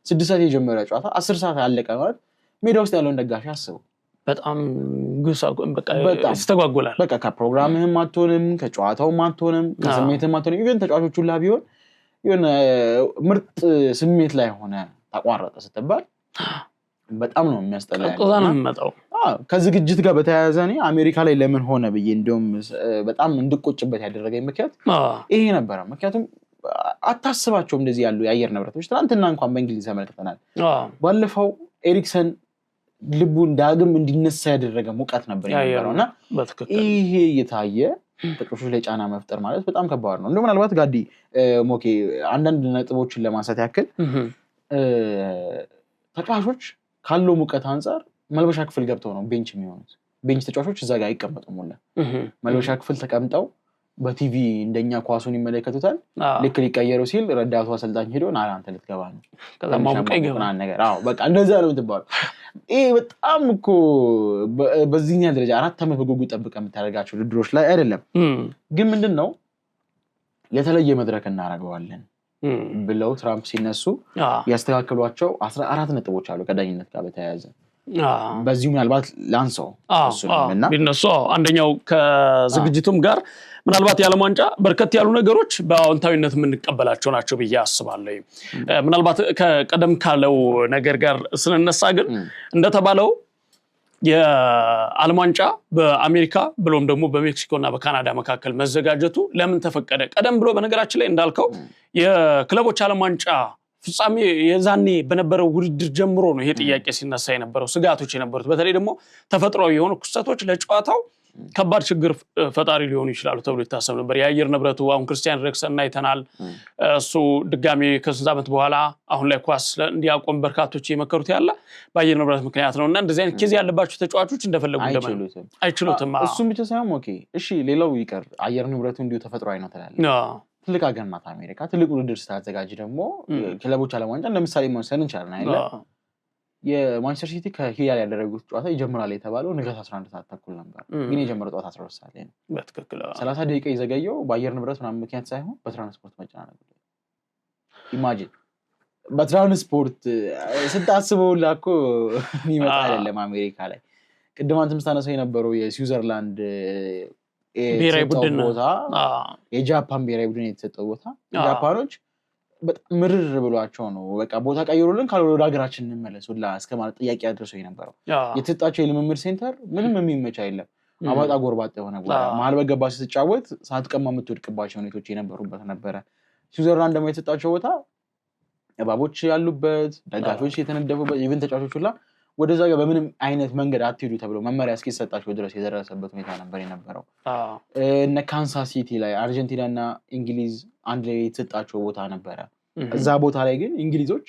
6 ሰዓት የጀመረ ጨዋታ 10 ሰዓት አለቀ ማለት ሜዳ ውስጥ ያለውን ደጋፊ አስበው በጣም በቃ ይስተጓጎላል። በቃ ከፕሮግራምህም አትሆንም፣ ከጨዋታውም አትሆንም፣ ከስሜትም አትሆንም። ኢቨን ተጫዋቾቹ ሁላ ቢሆን የሆነ ምርጥ ስሜት ላይ ሆነ ተቋረጠ ስትባል በጣም ነው የሚያስጠላው። ከዝግጅት ጋር በተያያዘ እኔ አሜሪካ ላይ ለምን ሆነ ብዬ እንደውም በጣም እንድቆጭበት ያደረገኝ ምክንያት ይሄ ነበረ። ምክንያቱም አታስባቸውም እንደዚህ ያሉ የአየር ንብረቶች። ትናንትና እንኳን በእንግሊዝ ተመልክተናል። ባለፈው ኤሪክሰን ልቡን ዳግም እንዲነሳ ያደረገ ሙቀት ነበር የነበረውና ይሄ እየታየ ተጫዋቾች ላይ ጫና መፍጠር ማለት በጣም ከባድ ነው። እንደው ምናልባት ጋዲ ሞኬ አንዳንድ ነጥቦችን ለማንሳት ያክል ተጫዋቾች ካለው ሙቀት አንፃር መልበሻ ክፍል ገብተው ነው ቤንች የሚሆኑት። ቤንች ተጫዋቾች እዛ ጋር አይቀመጡም። ሁላ መልበሻ ክፍል ተቀምጠው በቲቪ እንደኛ ኳሱን ይመለከቱታል። ልክ ሊቀየሩ ሲል ረዳቱ አሰልጣኝ ሄዶ ና አንተ ልትገባ ነው ነገር በቃ እንደዛ ነው የምትባለው። ይሄ በጣም እኮ በዚህኛ ደረጃ 4 ዓመት በጉጉት ጠብቀህ የምታደርጋቸው ውድድሮች ላይ አይደለም። ግን ምንድን ነው የተለየ መድረክ እናደርገዋለን ብለው ትራምፕ ሲነሱ ያስተካከሏቸው 14 ነጥቦች አሉ ከዳኝነት ጋር በተያያዘ። በዚሁ ምናልባት ላንሰው ቢነሱ አንደኛው ከዝግጅቱም ጋር ምናልባት የዓለም ዋንጫ በርከት ያሉ ነገሮች በአዎንታዊነት የምንቀበላቸው ናቸው ብዬ አስባለሁ። ምናልባት ከቀደም ካለው ነገር ጋር ስንነሳ ግን እንደተባለው የዓለም ዋንጫ በአሜሪካ ብሎም ደግሞ በሜክሲኮ እና በካናዳ መካከል መዘጋጀቱ ለምን ተፈቀደ? ቀደም ብሎ በነገራችን ላይ እንዳልከው የክለቦች ዓለም ዋንጫ ፍጻሜ የዛኔ በነበረው ውድድር ጀምሮ ነው ይሄ ጥያቄ ሲነሳ የነበረው፣ ስጋቶች የነበሩት በተለይ ደግሞ ተፈጥሯዊ የሆኑ ክስተቶች ለጨዋታው ከባድ ችግር ፈጣሪ ሊሆኑ ይችላሉ ተብሎ ይታሰብ ነበር። የአየር ንብረቱ አሁን ክርስቲያን ኤሪክሰን አይተናል። እሱ ድጋሚ ከስንት ዓመት በኋላ አሁን ላይ ኳስ እንዲያቆም በርካቶች የመከሩት ያለ በአየር ንብረት ምክንያት ነውና እንደዚህ አይነት ኬዝ ያለባቸው ተጫዋቾች እንደፈለጉ አይችሉትም። እሱም ብቻ ሳይሆን ኦኬ እሺ ሌላው ይቀር አየር ንብረቱ እንዲሁ ተፈጥሯዊ ነው ትላለህ። ትልቅ ሀገር ናት አሜሪካ። ትልቅ ውድድር ስታዘጋጅ ደግሞ ክለቦች ዓለም ዋንጫ ለምሳሌ መውሰድ እንችላለን አይደል? የማንቸስተር ሲቲ ከሂላል ያደረጉት ጨዋታ ይጀምራል የተባለው ንጋት 11 ሰዓት ተኩል ነበር። ግን የጀመረው ጨዋታ 12 ሰዓት ላይ ነው። በትክክል 30 ደቂቃ የዘገየው በአየር ንብረት ምናምን ምክንያት ሳይሆን በትራንስፖርት መጨናነቅ። ኢማጂን በትራንስፖርት ስታስበው እኮ የሚመጣ አይደለም አሜሪካ ላይ። ቅድም አንተም ስታነሳው የነበረው የስዊዘርላንድ ብሔራዊ ቡድን ቦታ የጃፓን ብሔራዊ ቡድን የተሰጠው ቦታ ጃፓኖች በጣም ምርር ብሏቸው ነው በቃ ቦታ ቀይሩልን ካልሆነ ወደ ሀገራችን እንመለስ ሁላ እስከማለት ጥያቄ አድርሰው የነበረው። የተሰጣቸው የልምምድ ሴንተር ምንም የሚመች አይደለም። አባጣ ጎርባጣ የሆነ ቦታ መሀል በገባ ስትጫወት ሳትቀማ የምትወድቅባቸው ሁኔታዎች የነበሩበት ነበረ። ስዊዘርላንድ ደግሞ የተሰጣቸው ቦታ እባቦች ያሉበት፣ ደጋፊዎች የተነደፉበት፣ ኢቭን ተጫዋቾች ሁላ ወደዛ ጋር በምንም አይነት መንገድ አትሄዱ ተብሎ መመሪያ እስኪሰጣቸው ድረስ የደረሰበት ሁኔታ ነበር የነበረው። እነ ካንሳስ ሲቲ ላይ አርጀንቲና እና እንግሊዝ አንድ ላይ የተሰጣቸው ቦታ ነበረ። እዛ ቦታ ላይ ግን እንግሊዞች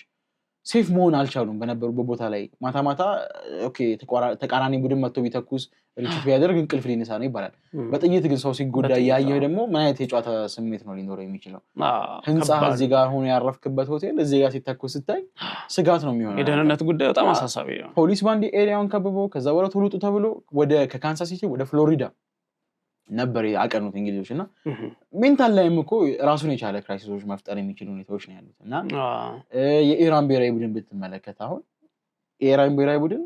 ሴፍ መሆን አልቻሉም። በነበሩበት ቦታ ላይ ማታ ማታ ኦኬ ተቃራኒ ቡድን መጥቶ ቢተኩስ ሪችት ቢያደርግ እንቅልፍ ሊነሳ ነው ይባላል። በጥይት ግን ሰው ሲጎዳ ያየህ ደግሞ ምን አይነት የጨዋታ ስሜት ነው ሊኖረው የሚችለው? ህንፃ እዚህ ጋር ሆኖ ያረፍክበት ሆቴል እዚህ ጋር ሲተኩስ ስታይ ስጋት ነው የሚሆነው። የደህንነት ጉዳይ በጣም አሳሳቢ ነው። ፖሊስ ባንድ ኤሪያውን ከብቦ ከዛ በኋላ ቶሎ ውጡ ተብሎ ከካንሳስ ሲቲ ወደ ፍሎሪዳ ነበር ያቀኑት እንግሊዞች። እና ሜንታል ላይም እኮ ራሱን የቻለ ክራይሲሶች መፍጠር የሚችሉ ሁኔታዎች ነው ያሉት። እና የኢራን ብሔራዊ ቡድን ብትመለከት አሁን የኢራን ብሔራዊ ቡድን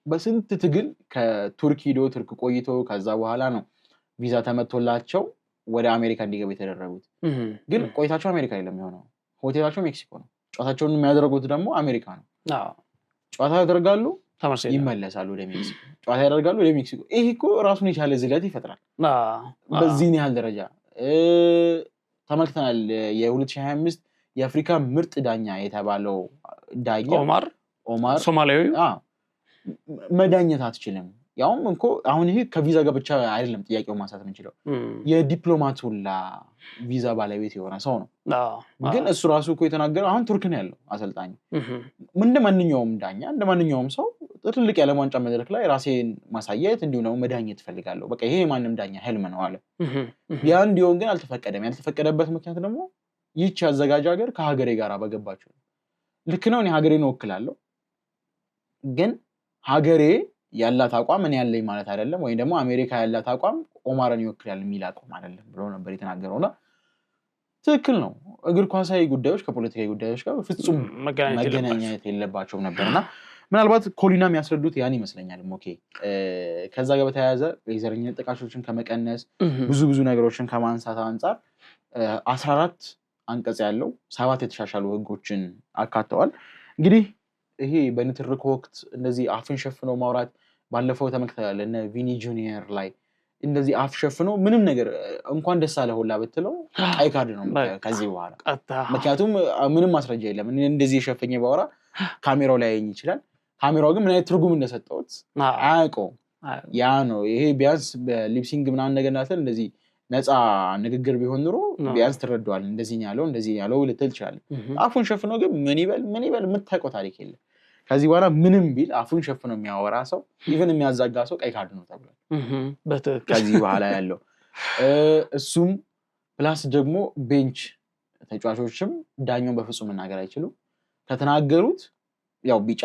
በስንት ትግል ከቱርክ ሂዶ ቱርክ ቆይቶ ከዛ በኋላ ነው ቪዛ ተመቶላቸው ወደ አሜሪካ እንዲገቡ የተደረጉት። ግን ቆይታቸው አሜሪካ የለም የሆነው ሆቴላቸው ሜክሲኮ ነው። ጨዋታቸውን የሚያደርጉት ደግሞ አሜሪካ ነው። ጨዋታ ያደርጋሉ፣ ይመለሳሉ ወደ ሜክሲኮ፣ ጨዋታ ያደርጋሉ ወደ ሜክሲኮ። ይሄ እኮ ራሱን የቻለ ዝለት ይፈጥራል። በዚህን ያህል ደረጃ ተመልክተናል። የ2025 የአፍሪካ ምርጥ ዳኛ የተባለው ዳኛ ኦማር ሶማሊያዊ መዳኘት አትችልም። ያውም እንኮ አሁን ይሄ ከቪዛ ጋር ብቻ አይደለም ጥያቄውን ማንሳት የምንችለው የዲፕሎማት ሁላ ቪዛ ባለቤት የሆነ ሰው ነው። ግን እሱ ራሱ እኮ የተናገረው አሁን ቱርክ ነው ያለው አሰልጣኝ። እንደ ማንኛውም ዳኛ እንደ ማንኛውም ሰው ትልቅ የዓለም ዋንጫ መድረክ ላይ ራሴን ማሳየት እንዲሁም ደግሞ መዳኘት እፈልጋለሁ። በቃ ይሄ ማንም ዳኛ ህልም ነው አለ። ያ እንዲሆን ግን አልተፈቀደም። ያልተፈቀደበት ምክንያት ደግሞ ይህች አዘጋጅ ሀገር ከሀገሬ ጋር በገባችው ልክ ነው። እኔ ሀገሬን እወክላለሁ፣ ግን ሀገሬ ያላት አቋም እኔ ያለኝ ማለት አይደለም፣ ወይም ደግሞ አሜሪካ ያላት አቋም ኦማርን ይወክላል የሚል አቋም አይደለም ብሎ ነበር የተናገረውና ትክክል ነው። እግር ኳሳዊ ጉዳዮች ከፖለቲካዊ ጉዳዮች ጋር ፍጹም መገናኘት የለባቸውም ነበርና ምናልባት ኮሊና የሚያስረዱት ያን ይመስለኛል። ኦኬ ከዛ ጋር በተያያዘ የዘረኝነት ጥቃቶችን ከመቀነስ ብዙ ነገሮችን ከማንሳት አንጻር 14 አንቀጽ ያለው 7 የተሻሻሉ ህጎችን አካተዋል። እንግዲህ ይሄ በንትርክ ወቅት እንደዚህ አፍን ሸፍነው ማውራት ባለፈው ተመልክተናል። እነ ቪኒ ጁኒየር ላይ እንደዚህ አፍ ሸፍነው ምንም ነገር እንኳን ደስ አለ ሁላ ብትለው ቀይ ካርድ ነው ከዚህ በኋላ። ምክንያቱም ምንም ማስረጃ የለም። እንደዚህ የሸፈኘ ባወራ ካሜራው ላይ ያየኝ ይችላል። ካሜራው ግን ምን አይነት ትርጉም እንደሰጠውት አያውቀውም። ያ ነው ይሄ ቢያንስ በሊፕሲንግ ምናምን ነገር ናተል እንደዚህ ነፃ ንግግር ቢሆን ኑሮ ቢያንስ ትረዳዋል። እንደዚህ ያለው ልትል ትችላለህ። አፉን ሸፍነው ግን ምን ይበል የምታውቀው ታሪክ የለም። ከዚህ በኋላ ምንም ቢል አፉን ሸፍነው የሚያወራ ሰው ኢቨን የሚያዛጋ ሰው ቀይ ካርድ ነው ተብሏል። ከዚህ በኋላ ያለው እሱም ፕላስ ደግሞ ቤንች ተጫዋቾችም ዳኛውን በፍጹም መናገር አይችሉም። ከተናገሩት ያው ቢጫ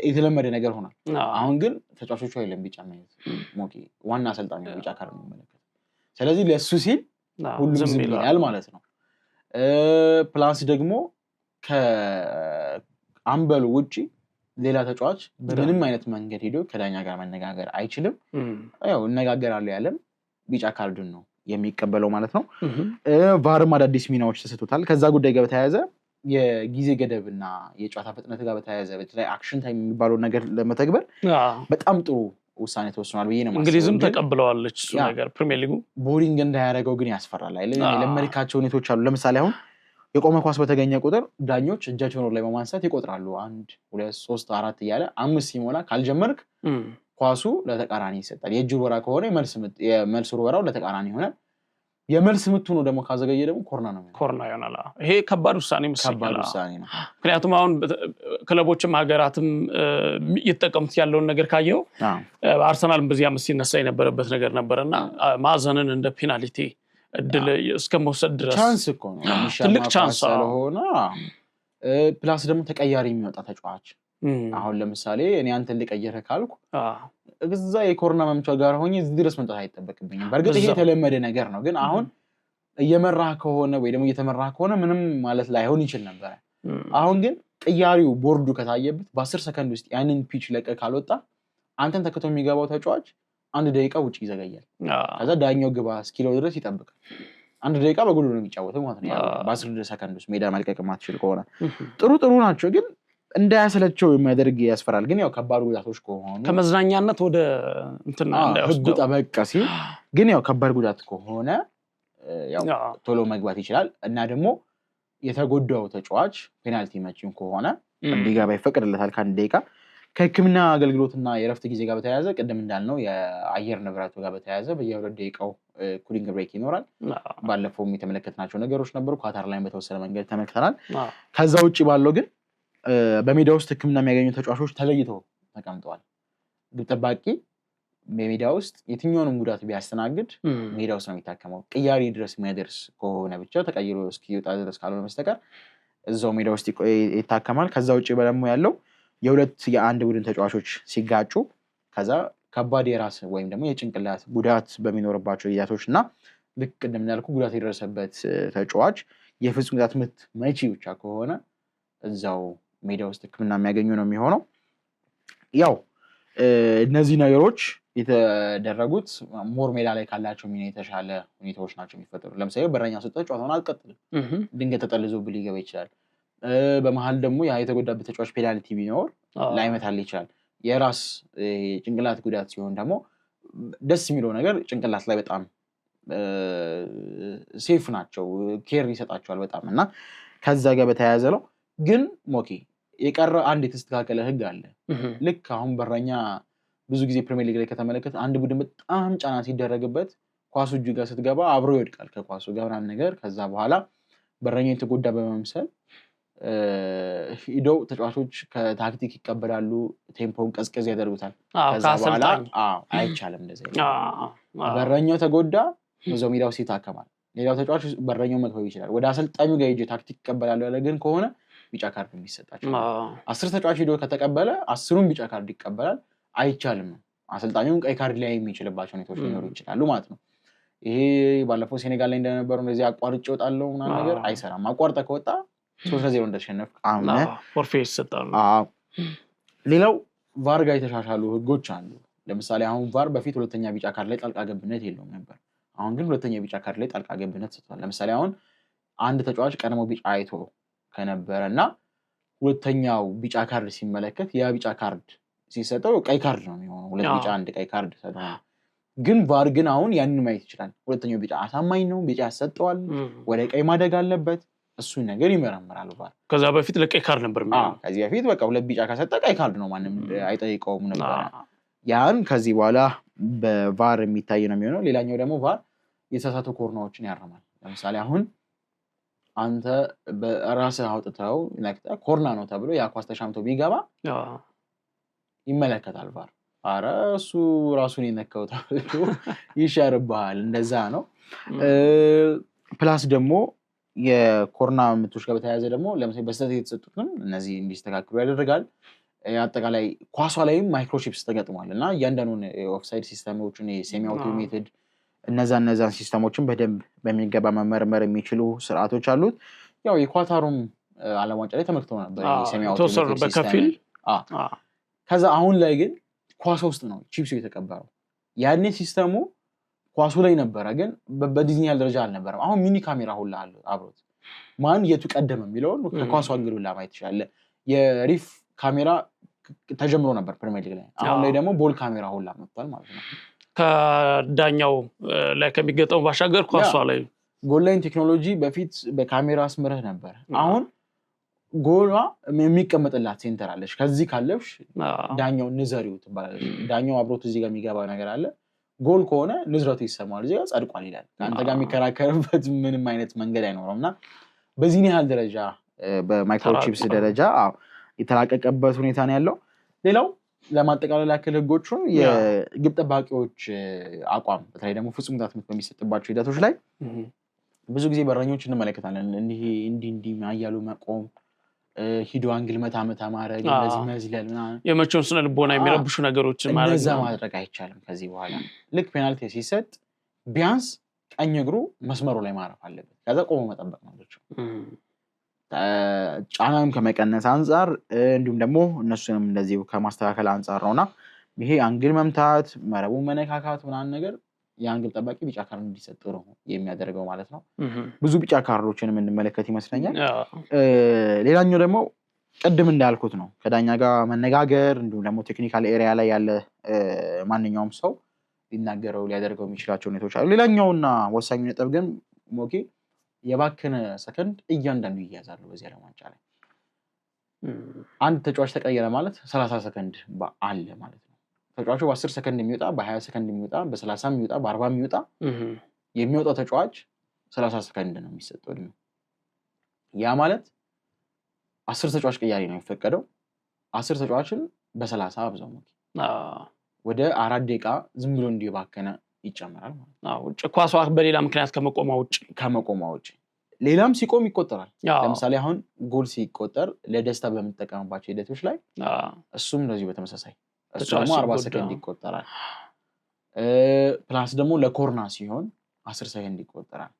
የተለመደ ነገር ሆኗል። አሁን ግን ተጫዋቾቹ አይደለም ቢጫ ማለት ሞኬ ዋና አሰልጣኙ ቢጫ ካርድ ነው የሚመለከተው። ስለዚህ ለሱ ሲል ሁሉም ዝም ይላል ማለት ነው። ፕላስ ደግሞ ከአምበሉ ውጪ ሌላ ተጫዋች በምንም አይነት መንገድ ሄዶ ከዳኛ ጋር መነጋገር አይችልም። ያው እነጋገራለሁ ያለም ቢጫ ካርድን ነው የሚቀበለው ማለት ነው። ቫርም አዳዲስ ሚናዎች ተሰጥቶታል። ከዛ ጉዳይ ጋር በተያያዘ የጊዜ ገደብና የጨዋታ ፍጥነት ጋር በተያያዘ በተለይ አክሽን ታይም የሚባለውን ነገር ለመተግበር በጣም ጥሩ ውሳኔ ተወስኗል ብዬ ነው። እንግሊዝም ተቀብለዋለች እሱ ነገር። ፕሪሚየር ሊጉ ቦሪንግ እንዳያደርገው ግን ያስፈራል አይደል? የለመድካቸው ሁኔታዎች አሉ። ለምሳሌ አሁን የቆመ ኳስ በተገኘ ቁጥር ዳኞች እጃቸውን ላይ በማንሳት ይቆጥራሉ። 1 2 3 4 እያለ 5 ሲሞላ ካልጀመርክ ኳሱ ለተቃራኒ ይሰጣል። የእጅ ወራ ከሆነ የመልስ ወራው ለተቃራኒ ይሆናል። የመልስ ምቱ ነው ደግሞ ካዘገየ ደግሞ ኮርና ነው ይሆናል። ይሄ ከባድ ውሳኔ ነው። ምክንያቱም አሁን ክለቦችም ሀገራትም እየተጠቀሙት ያለውን ነገር ካየው አርሰናልም በዚህ ዓመት ሲነሳ የነበረበት ነገር ነበርና ማዕዘንን እንደ ፔናልቲ እድል እስከመውሰድ ድረስ ቻንስ እኮ ነው። ትልቅ ቻንስ ስለሆነ ፕላስ ደግሞ ተቀያሪ የሚወጣ ተጫዋች አሁን ለምሳሌ እኔ አንተን ልቀየረ ካልኩ እዛ የኮሮና መምቻ ጋር ሆኜ እዚህ ድረስ መምጣት አይጠበቅብኝም። በእርግጥ ይሄ የተለመደ ነገር ነው። ግን አሁን እየመራህ ከሆነ ወይ ደግሞ እየተመራህ ከሆነ ምንም ማለት ላይሆን ይችል ነበር። አሁን ግን ቅያሪው ቦርዱ ከታየበት በ10 ሰከንድ ውስጥ ያንን ፒች ለቀ ካልወጣ አንተን ተከቶ የሚገባው ተጫዋች 1 ደቂቃ ውጭ ይዘገያል። ከዛ ዳኛው ግባ እስኪለው ድረስ ይጠብቃል። 1 ደቂቃ በጉሉ ነው የሚጫወተው ማለት ነው። በ10 ሰከንድ ውስጥ ሜዳ መልቀቅ ማትችል ከሆነ ጥሩ ናቸው ግን እንዳያሰለቸው የሚያደርግ ያስፈራል። ግን ያው ከባድ ጉዳቶች ከሆኑ ከመዝናኛነት ወደ እንትና ህጉ ጠበቅ ሲል ግን ያው ከባድ ጉዳት ከሆነ ያው ቶሎ መግባት ይችላል እና ደግሞ የተጎዳው ተጫዋች ፔናልቲ መጪው ከሆነ እንዲገባ ይፈቀድለታል ከ1 ደቂቃ። ከህክምና አገልግሎትና የረፍት ጊዜ ጋር በተያያዘ ቅድም እንዳልነው የአየር ንብረቱ ጋር በተያያዘ በየ2 ደቂቃው ኩሊንግ ብሬክ ይኖራል። ባለፈውም የተመለከትናቸው ነገሮች ነበሩ። ኳታር ላይ በተወሰነ መንገድ ተመልክተናል። ከዛ ውጭ ባለው ግን በሜዳ ውስጥ ህክምና የሚያገኙ ተጫዋቾች ተለይተው ተቀምጠዋል። ግብ ጠባቂ በሜዳ ውስጥ የትኛውንም ጉዳት ቢያስተናግድ ሜዳ ውስጥ ነው የሚታከመው። ቅያሪ ድረስ የሚያደርስ ከሆነ ብቻ ተቀይሮ እስኪወጣ ድረስ ካልሆነ በስተቀር እዛው ሜዳ ውስጥ ይታከማል። ከዛ ውጭ ደግሞ ያለው የ1 ቡድን ተጫዋቾች ሲጋጩ ከዛ ከባድ የራስ ወይም ደግሞ የጭንቅላት ጉዳት በሚኖርባቸው ጊዜያቶች እና ልክ እንደምናልኩ ጉዳት የደረሰበት ተጫዋች የፍጹም ቅጣት ምት መቺ ብቻ ከሆነ እዛው ሜዳ ውስጥ ህክምና የሚያገኙ ነው የሚሆነው። ያው እነዚህ ነገሮች የተደረጉት ሞር ሜዳ ላይ ካላቸው ሚና የተሻለ ሁኔታዎች ናቸው የሚፈጠሩ። ለምሳሌ በረኛ ሰጠህ ጨዋታውን አልቀጥልም፣ ድንገት ተጠልዞብህ ሊገባ ይችላል። በመሀል ደግሞ ያ የተጎዳበት ተጫዋች ፔናልቲ ቢኖር ላይመታል ይችላል። የራስ ጭንቅላት ጉዳት ሲሆን ደግሞ ደስ የሚለው ነገር ጭንቅላት ላይ በጣም ሴፍ ናቸው፣ ኬር ይሰጣቸዋል በጣም እና ከዛ ጋር በተያያዘ ነው። ግን ሞኬ የቀረ አንድ የተስተካከለ ህግ አለ። ልክ አሁን በረኛ ብዙ ጊዜ ፕሪሚየር ሊግ ላይ ከተመለከተ አንድ ቡድን በጣም ጫና ሲደረግበት ኳሱ እጁ ጋር ስትገባ አብሮ ይወድቃል ከኳሱ ጋር ምናምን ነገር። ከዛ በኋላ በረኛ የተጎዳ በመምሰል ሂደው ተጫዋቾች ከታክቲክ ይቀበላሉ፣ ቴምፖውን ቀዝቀዝ ያደርጉታል። ከዛ በኋላ አይቻልም እንደዚህ። በረኛው ተጎዳ እዛው ሜዳው ይታከማል። ሌላው ተጫዋች በረኛው መክበብ ይችላል። ወደ አሰልጣኙ ጋር ሄጄ ታክቲክ ይቀበላሉ ያለ ግን ከሆነ ቢጫ ካርድ የሚሰጣቸው 10 ተጫዋች ሄዶ ከተቀበለ 10ሩም ቢጫ ካርድ ይቀበላል። አይቻልም ነው። አሰልጣኙም ቀይ ካርድ ላይ የሚችልባቸው ሁኔታዎች ሊኖሩ ይችላሉ ማለት ነው። ይሄ ባለፈው ሴኔጋል ላይ እንደነበረው እንደዚህ አቋርጬ እወጣለሁ ምናምን ነገር አይሰራም። አቋርጠህ ከወጣ 3-0 እንደተሸነፍክ አምነህ ፎርፌ ይሰጣሉ። ሌላው ቫር ጋር የተሻሻሉ ህጎች አሉ። ለምሳሌ አሁን ቫር በፊት ሁለተኛ ቢጫ ካርድ ላይ ጣልቃ ገብነት የለውም ነበር። አሁን ግን ሁለተኛ ቢጫ ካርድ ላይ ጣልቃ ገብነት ሰጥቷል። ለምሳሌ አሁን አንድ ተጫዋች ቀድሞ ቢጫ አይቶ ከነበረ እና ሁለተኛው ቢጫ ካርድ ሲመለከት ያ ቢጫ ካርድ ሲሰጠው ቀይ ካርድ ነው የሚሆነው። ሁለት ቢጫ አንድ ቀይ ካርድ ሰጥቷል። ግን ቫር ግን አሁን ያንን ማየት ይችላል። ሁለተኛው ቢጫ አሳማኝ ነው፣ ቢጫ ያሰጠዋል፣ ወደ ቀይ ማደግ አለበት፣ እሱን ነገር ይመረምራል ቫር። ከዛ በፊት ለቀይ ካርድ ነበር የሚሆነው። ከዚህ በፊት በቃ ሁለት ቢጫ ከሰጠ ቀይ ካርድ ነው፣ ማንም አይጠይቀውም ነበር። ያን ከዚህ በኋላ በቫር የሚታይ ነው የሚሆነው። ሌላኛው ደግሞ ቫር የተሳሳቱ ኮርናዎችን ያርማል። ለምሳሌ አሁን አንተ በራስህ አውጥተው ነክተህ ኮርና ነው ተብሎ ያ ኳስ ተሻምቶ ቢገባ ይመለከታል ቫር። አረ እሱ ራሱን የነካው ተብሎ ይሻርብሃል። እንደዛ ነው። ፕላስ ደግሞ የኮርና ምቶች ጋር በተያያዘ ደግሞ ለምሳሌ በስተት የተሰጡትን እነዚህ እንዲስተካክሉ ያደርጋል። አጠቃላይ ኳሷ ላይም ማይክሮቺፕስ ተገጥሟል እና እያንዳንዱን ኦፍሳይድ ሲስተሞችን ሴሚ አውቶሜትድ እነዛን ሲስተሞችን በደንብ በሚገባ መመርመር የሚችሉ ስርዓቶች አሉት። ያው የኳታሩም ዓለም ዋንጫ ላይ ተመልክተው ነበር ሴሚ አውቶሜትድ በከፊል። ከዛ አሁን ላይ ግን ኳሷ ውስጥ ነው ቺፕሱ የተቀበረው። ያኔ ሲስተሙ ኳሱ ላይ ነበረ፣ ግን በዲዝኒያል ደረጃ አልነበረም። አሁን ሚኒ ካሜራ ሁላ አብሮት ማን የቱ ቀደመ የሚለውን ከኳሱ አንግል ሁላ ማየት ይችላል። የሪፍ ካሜራ ተጀምሮ ነበር ፕሪሚየር ሊግ ላይ። አሁን ላይ ደግሞ ቦል ካሜራ ሁላ መጥቷል ማለት ነው። ከዳኛው ላይ ከሚገጠሙ ባሻገር ኳሷ ላይ ጎል ላይን ቴክኖሎጂ በፊት በካሜራ አስምረህ ነበር። አሁን ጎሏ የሚቀመጥላት ሴንተር አለች። ከዚህ ካለፍሽ ዳኛው ንዘሪው ትባላለች። ዳኛው አብሮት እዚህ ጋር የሚገባ ነገር አለ። ጎል ከሆነ ንዝረቱ ይሰማል፣ እዚህ ጋር ጸድቋል ይላል። ከአንተ ጋር የሚከራከርበት ምንም አይነት መንገድ አይኖረም እና በዚህን ያህል ደረጃ በማይክሮቺፕስ ደረጃ የተላቀቀበት ሁኔታ ነው ያለው። ሌላው ለማጠቃለል ያክል ህጎቹን የግብ ጠባቂዎች አቋም በተለይ ደግሞ ፍጹም ቅጣት ምት በሚሰጥባቸው ሂደቶች ላይ ብዙ ጊዜ በረኞች እንመለከታለን። እንዲህ ማያሉ መቆም፣ ሂዶ አንግል መታ ማድረግ፣ እንደዚህ መዝለል ምናምን የመቼውን ስነ ልቦና የሚረብሹ ነገሮችን ማለት ነው። እነዛ ማድረግ አይቻልም ከዚህ በኋላ። ልክ ፔናልቲ ሲሰጥ ቢያንስ ቀኝ እግሩ መስመሩ ላይ ማረፍ አለበት። ከዛ ቆሞ መጠበቅ ነው ብቻ ጫናም ከመቀነስ አንጻር እንዲሁም ደግሞ እነሱንም እንደዚህ ከማስተካከል አንጻር ነውና ይሄ አንግል መምታት፣ መረቡን መነካካት ምናምን ነገር የአንግል ጠባቂ ቢጫ ካርድ እንዲሰጥ ነው የሚያደርገው ማለት ነው። ብዙ ቢጫ ካርዶችን የምንመለከት ይመስለኛል። ሌላኛው ደግሞ ቅድም እንዳልኩት ነው ከዳኛ ጋር መነጋገር እንዲሁም ደግሞ ቴክኒካል ኤሪያ ላይ ያለ ማንኛውም ሰው ሊናገረው ሊያደርገው የሚችላቸው ሁኔታዎች አሉ። ሌላኛውና ወሳኙ ነጥብ ግን ሞኬ የባከነ ሰከንድ እያንዳንዱ ይያዛሉ። በዚህ ዓለም ዋንጫ ላይ አንድ ተጫዋች ተቀየረ ማለት 30 ሰከንድ አለ ማለት ነው። ተጫዋቹ በ10 ሰከንድ የሚወጣ በ20 ሰከንድ የሚወጣ በ30 የሚወጣ በ40 የሚወጣ የሚወጣው ተጫዋች 30 ሰከንድ ነው የሚሰጠው እድሜው። ያ ማለት 10 ተጫዋች ቅያሬ ነው የሚፈቀደው። 10 ተጫዋችን በ30 አብዛው ነው ወደ 4 ደቂቃ ዝም ብሎ እንዲባከነ ይጨመራል ማለት ነው። ኳሷ በሌላ ምክንያት ከመቆሟ ውጭ ሌላም ሲቆም ይቆጠራል። ለምሳሌ አሁን ጎል ሲቆጠር ለደስታ በምንጠቀምባቸው ሂደቶች ላይ እሱም እንደዚሁ በተመሳሳይ እሱ ደግሞ 40 ሰከንድ ይቆጠራል። ፕላስ ደግሞ ለኮርና ሲሆን 10 ሰከንድ ይቆጠራል።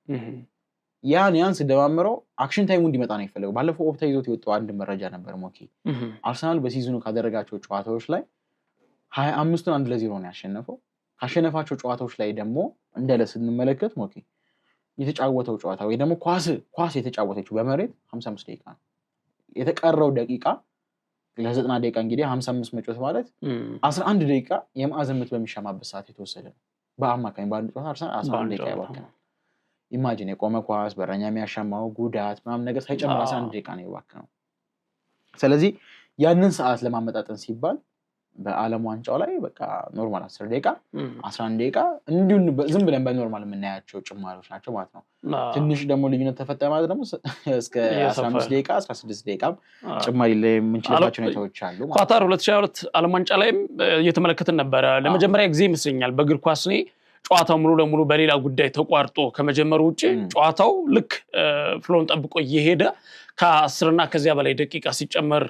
ያን ስደማምረው አክሽን ታይሙ እንዲመጣ ነው የሚፈልገው። ባለፈው ኦፕታ ይዞት የወጣው አንድ መረጃ ነበር ሞኬ አርሰናል በሲዝኑ ካደረጋቸው ጨዋታዎች ላይ 25ቱን 1-0 ነው ያሸነፈው። ካሸነፋቸው ጨዋታዎች ላይ ደግሞ እንደለ ስንመለከት ሞኬ የተጫወተው ጨዋታ ወይ ደግሞ ኳስ የተጫወተችው በመሬት 55 ደቂቃ ነው። የተቀረው ደቂቃ ለ90 ደቂቃ እንግዲህ 55 መጫወት ማለት 11 ደቂቃ የማዕዘን ምት በሚሻማበት ሰዓት የተወሰደ ነው። በአማካኝ በአንድ ጨዋታ 11 ደቂቃ ያባክናል። ኢማጂን የቆመ ኳስ በረኛ የሚያሻማው ጉዳት ምናምን ነገር ሳይጨምር 11 ደቂቃ ነው የባከነው። ስለዚህ ያንን ሰዓት ለማመጣጠን ሲባል በዓለም ዋንጫው ላይ በቃ ኖርማል 10 ደቂቃ 11 ደቂቃ እንዲሁ ዝም ብለን በኖርማል የምናያቸው ጭማሪዎች ናቸው ማለት ነው። ትንሽ ደግሞ ልዩነት ተፈጠረ ማለት ደግሞ እስከ 15 ደቂቃ 16 ደቂቃ ጭማሪ ላይ የምንችልባቸው ሁኔታዎች አሉ። ኳታር 2022 ዓለም ዋንጫ ላይም እየተመለከትን ነበረ። ለመጀመሪያ ጊዜ ይመስለኛል በእግር ኳስ ላይ ጨዋታው ሙሉ ለሙሉ በሌላ ጉዳይ ተቋርጦ ከመጀመሩ ውጪ ጨዋታው ልክ ፍሎን ጠብቆ እየሄደ ከ10 እና ከዚያ በላይ ደቂቃ ሲጨመር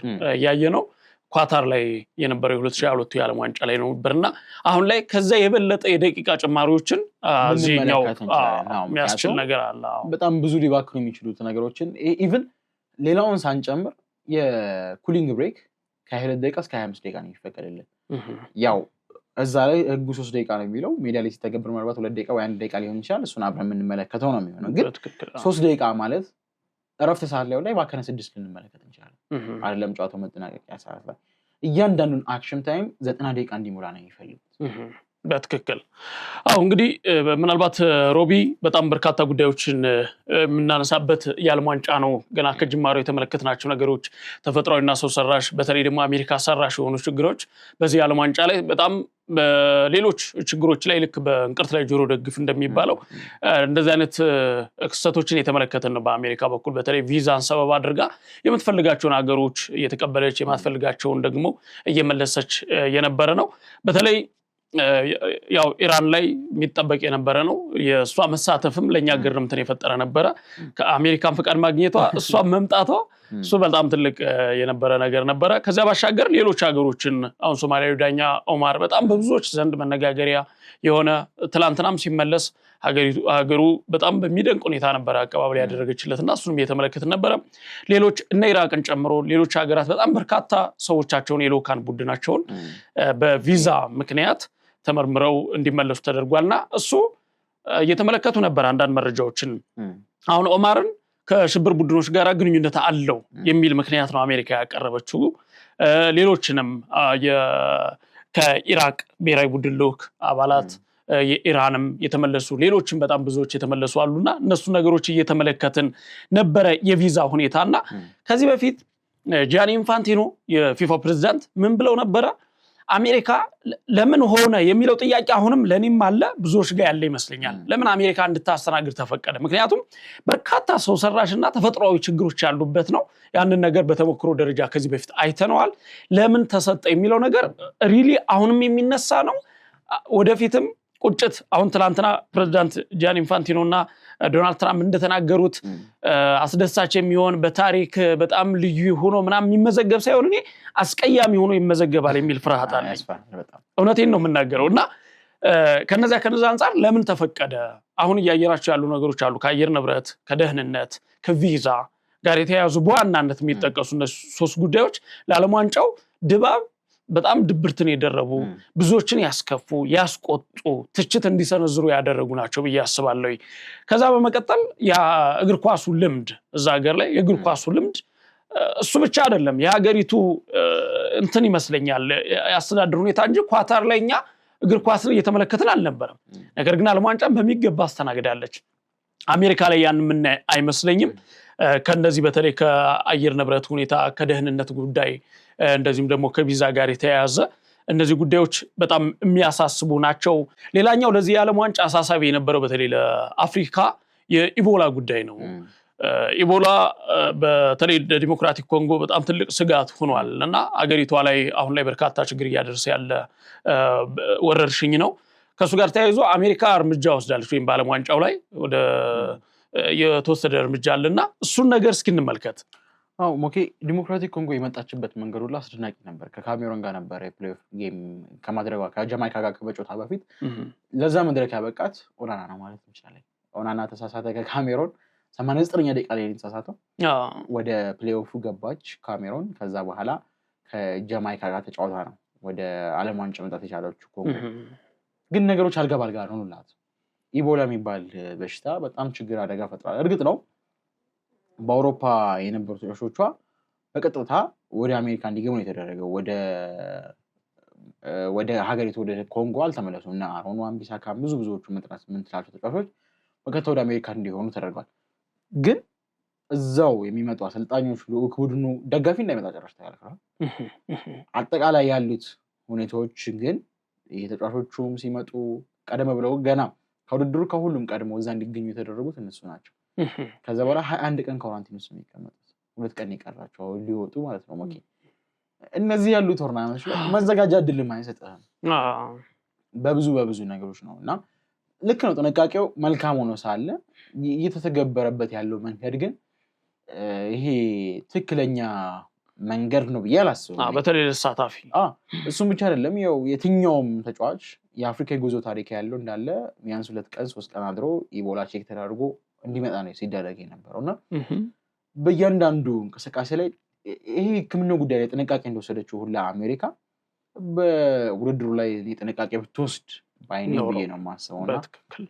ያየ ነው ኳታር ላይ የነበረው 2022 የዓለም ዋንጫ ላይ ነበርና አሁን ላይ ከዛ የበለጠ የደቂቃ ጭማሪዎችን እዚህኛው የሚያስችል ነገር አለ። በጣም ብዙ ሊባክኑ የሚችሉት ነገሮችን ኢቭን ሌላውን ሳንጨምር የኩሊንግ ብሬክ ከ22 ደቂቃ እስከ 25 ደቂቃ ነው የሚፈቀድልን። ያው እዛ ላይ ህጉ 3 ደቂቃ ነው የሚለው ሜዳ ላይ ሲተገብር ምናልባት 2 ደቂቃ ወይ 1 ደቂቃ ሊሆን ይችላል። እሱን አብረን የምንመለከተው ነው የሚሆነው። ግን 3 ደቂቃ ማለት እረፍት ሰዓት ላይ ባከነ 6 ልንመለከት እንችላለን አይደለም ጨዋታው መጠናቀቂያ ሰዓት ላይ እያንዳንዱን አክሽን ታይም 90 ደቂቃ እንዲሞላ ነው የሚፈልጉት። በትክክል እንግዲህ ምናልባት ሮቢ በጣም በርካታ ጉዳዮችን የምናነሳበት የዓለም ዋንጫ ነው። ገና ከጅማሬው የተመለከትናቸው ነገሮች ተፈጥሯዊና ሰው ሰራሽ በተለይ ደግሞ አሜሪካ ሰራሽ የሆኑ ችግሮች በዚህ የዓለም ዋንጫ ላይ በጣም በሌሎች ችግሮች ላይ ልክ በእንቅርት ላይ ጆሮ ደግፍ እንደሚባለው እንደዚህ አይነት ክስተቶችን የተመለከትን ነው። በአሜሪካ በኩል በተለይ ቪዛን ሰበብ አድርጋ የምትፈልጋቸውን ሀገሮች እየተቀበለች የማትፈልጋቸውን ደግሞ እየመለሰች የነበረ ነው። በተለይ ያው ኢራን ላይ የሚጠበቅ የነበረ ነው። የእሷ መሳተፍም ለእኛ ግርምትን የፈጠረ ነበረ። ከአሜሪካን ፍቃድ ማግኘቷ እሷ መምጣቷ እሱ በጣም ትልቅ የነበረ ነገር ነበረ። ከዚያ ባሻገር ሌሎች ሀገሮችን አሁን ሶማሊያዊ ዳኛ ኦማር በጣም በብዙዎች ዘንድ መነጋገሪያ የሆነ ትላንትናም ሲመለስ ሀገሩ በጣም በሚደንቅ ሁኔታ ነበረ አቀባበል ያደረገችለትና እሱንም እየተመለከትን ነበረ። ሌሎች እነ ኢራቅን ጨምሮ ሌሎች ሀገራት በጣም በርካታ ሰዎቻቸውን የልኡካን ቡድናቸውን በቪዛ ምክንያት ተመርምረው እንዲመለሱ ተደርጓልና እሱ እየተመለከቱ ነበር አንዳንድ መረጃዎችን። አሁን ኦማርን ከሽብር ቡድኖች ጋር ግንኙነት አለው የሚል ምክንያት ነው አሜሪካ ያቀረበችው። ሌሎችንም ከኢራቅ ብሔራዊ ቡድን ልኡክ አባላት የኢራንም የተመለሱ ሌሎችም በጣም ብዙዎች የተመለሱ አሉና እነሱ ነገሮች እየተመለከትን ነበረ የቪዛ ሁኔታና ከዚህ በፊት ጂያኒ ኢንፋንቲኖ የፊፋ ፕሬዝዳንት ምን ብለው ነበረ? አሜሪካ ለምን ሆነ የሚለው ጥያቄ አሁንም ለኔም አለ ብዙዎች ጋር ያለ ይመስለኛል። ለምን አሜሪካ እንድታስተናግድ ተፈቀደ? ምክንያቱም በርካታ ሰው ሰራሽና ተፈጥሯዊ ችግሮች ያሉበት ነው። ያንን ነገር በተሞክሮ ደረጃ ከዚህ በፊት አይተነዋል። ለምን ተሰጠ የሚለው ነገር ሪሊ አሁንም የሚነሳ ነው። ወደፊትም ቁጭት አሁን ትላንትና ፕሬዝዳንት ጂያኒ ኢንፋንቲኖ እና ዶናልድ ትራምፕ እንደተናገሩት አስደሳች የሚሆን በታሪክ በጣም ልዩ ሆኖ ምናምን የሚመዘገብ ሳይሆን እኔ አስቀያሚ ሆኖ ይመዘገባል የሚል ፍርሃት አለ። እውነቴን ነው የምናገረው እና ከነዛ አንፃር ለምን ተፈቀደ? አሁን እያየናቸው ያሉ ነገሮች አሉ። ከአየር ንብረት፣ ከደህንነት፣ ከቪዛ ጋር የተያያዙ በዋናነት የሚጠቀሱ እነሱ 3 ጉዳዮች ለዓለም ዋንጫው ድባብ በጣም ድብርትን የደረቡ ብዙዎችን ያስከፉ ያስቆጡ ትችት እንዲሰነዝሩ ያደረጉ ናቸው ብዬ አስባለሁ። ከዛ በመቀጠል ያ እግር ኳሱ ልምድ እዛ ሀገር ላይ የእግር ኳሱ ልምድ እሱ ብቻ አይደለም የሀገሪቱ እንትን ይመስለኛል ያስተዳደር ሁኔታ እንጂ ኳታር ላይ እኛ እግር ኳስን እየተመለከትን አልነበረም። ነገር ግን ዓለም ዋንጫን በሚገባ አስተናግዳለች። አሜሪካ ላይ ያን ምን አይመስለኝም። ከነዚህ በተለይ ከአየር ንብረት ሁኔታ ከደህንነት ጉዳይ እንደዚህም ደግሞ ከቪዛ ጋር የተያያዘ እነዚህ ጉዳዮች በጣም የሚያሳስቡ ናቸው። ሌላኛው ለዚህ የዓለም ዋንጫ አሳሳቢ የነበረው በተለይ ለአፍሪካ የኢቦላ ጉዳይ ነው። ኢቦላ በተለይ ለዲሞክራቲክ ኮንጎ በጣም ትልቅ ስጋት ሆኗል እና አገሪቷ ላይ አሁን ላይ በርካታ ችግር እያደረሰ ያለ ወረርሽኝ ነው። ከሱ ጋር ተያይዞ አሜሪካ እርምጃ ወስዳለች ወይም በዓለም ዋንጫው ላይ ወደ የተወሰደ እርምጃ አለና እሱን ነገር እስኪ እንመልከት። ሞኬ ዲሞክራቲክ ኮንጎ የመጣችበት መንገድ ሁሉ አስደናቂ ነበር። ከካሜሮን ጋር ነበር የፕሌይኦፍ ጌም ከማድረጓ ከጃማይካ ጋር ከበጮታ በፊት ለዛ መድረክ ያበቃት ኦናና ነው ማለት እንችላለን። ኦናና ተሳሳተ ከካሜሮን 89ኛ ደቂቃ ላይ ተሳሳተው ወደ ፕሌይኦፉ ገባች ካሜሮን። ከዛ በኋላ ከጃማይካ ጋር ተጫውታ ነው ወደ ዓለም ዋንጫ መጣት የቻለችው ኮንጎ ግን ነገሮች አልጋ ባልጋ ሆኑላት። ኢቦላ የሚባል በሽታ በጣም ችግር አደጋ ፈጥሯል። እርግጥ ነው በአውሮፓ የነበሩ ተጫዋቾቿ በቀጥታ ወደ አሜሪካ እንዲገቡ ነው የተደረገው። ወደ ሀገሪቱ ወደ ኮንጎ አልተመለሱም እና አሮን wan-bissaka ብዙዎቹ መጥራት ምን ትላቸው ተጫዋቾች በቀጥታ ወደ አሜሪካ እንዲሆኑ ተደርጓል። ግን እዛው የሚመጡ አሰልጣኞች ልዑክ ቡድኑ ደጋፊ እንዳይመጣ ጨራሽ ተከልክሏል። አጠቃላይ ያሉት ሁኔታዎች ግን የተጫዋቾቹም ሲመጡ ቀደም ብለው ገና ከውድድሩ ከሁሉም ቀድሞ እዛ እንዲገኙ የተደረጉት እነሱ ናቸው። ከዛ በኋላ 21 ቀን ኳራንቲን ውስጥ የሚቀመጡት 2 ቀን ይቀራቸው ሊወጡ ማለት ነው። ሞኬ እነዚህ ያሉ ቶርናመንቶች ላይ መዘጋጃ እድል አይሰጥህም በብዙ ነገሮች ነው እና ልክ ነው ጥንቃቄው መልካም ሆኖ ሳለ እየተተገበረበት ያለው መንገድ ግን ይሄ ትክክለኛ መንገድ ነው ብዬ አላስብም። በተለይ ለተሳታፊ እሱም ብቻ አይደለም ያው የትኛውም ተጫዋች የአፍሪካ የጉዞ ታሪክ ያለው እንዳለ ቢያንስ 2 ቀን 3 ቀን አድሮ ኢቦላ ቼክ ተደርጎ እንዲመጣ ነው ሲደረግ የነበረውና በእያንዳንዱ እንቅስቃሴ ላይ ይሄ ሕክምና ጉዳይ ላይ ጥንቃቄ እንደወሰደችው ሁላ አሜሪካ በውድድሩ ላይ ጥንቃቄ ብትወስድ ባይኔ ብዬ ነው የማስበውና በትክክል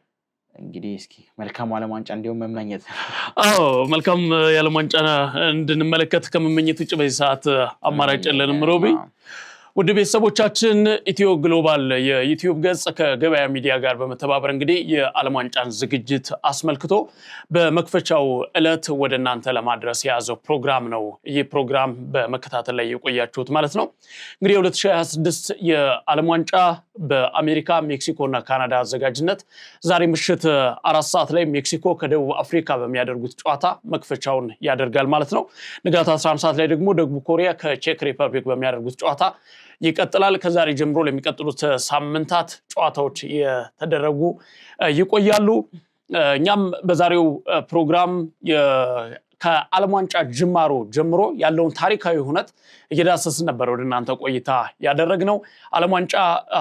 እንግዲህ እስኪ መልካም ዓለም ዋንጫ እንዲሁም መመኘት መልካም የዓለም ዋንጫ እንድንመለከት ከመመኘት ውጭ በዚህ ሰዓት አማራጭ የለንም። ሮቢ ውድ ቤተሰቦቻችን ኢትዮ ግሎባል የዩቲዩብ ገጽ ከገበያ ሚዲያ ጋር በመተባበር እንግዲህ የዓለም ዋንጫን ዝግጅት አስመልክቶ በመክፈቻው ዕለት ወደ እናንተ ለማድረስ የያዘው ፕሮግራም ነው። ይህ ፕሮግራም በመከታተል ላይ የቆያችሁት ማለት ነው። እንግዲህ 2026 የዓለም ዋንጫ በአሜሪካ ሜክሲኮ እና ካናዳ አዘጋጅነት ዛሬ ምሽት 4 ሰዓት ላይ ሜክሲኮ ከደቡብ አፍሪካ በሚያደርጉት ጨዋታ መክፈቻውን ያደርጋል ማለት ነው። ንጋት 11 ሰዓት ላይ ደግሞ ደቡብ ኮሪያ ከቼክ ሪፐብሊክ በሚያደርጉት ጨዋታ ይቀጥላል። ከዛሬ ጀምሮ ለሚቀጥሉት ሳምንታት ጨዋታዎች የተደረጉ ይቆያሉ። እኛም በዛሬው ፕሮግራም ከዓለም ዋንጫ ጅማሮ ጀምሮ ያለውን ታሪካዊ ሁነት እየዳሰስን ነበር ወደ እናንተ ቆይታ ያደረግነው። ዓለም ዋንጫ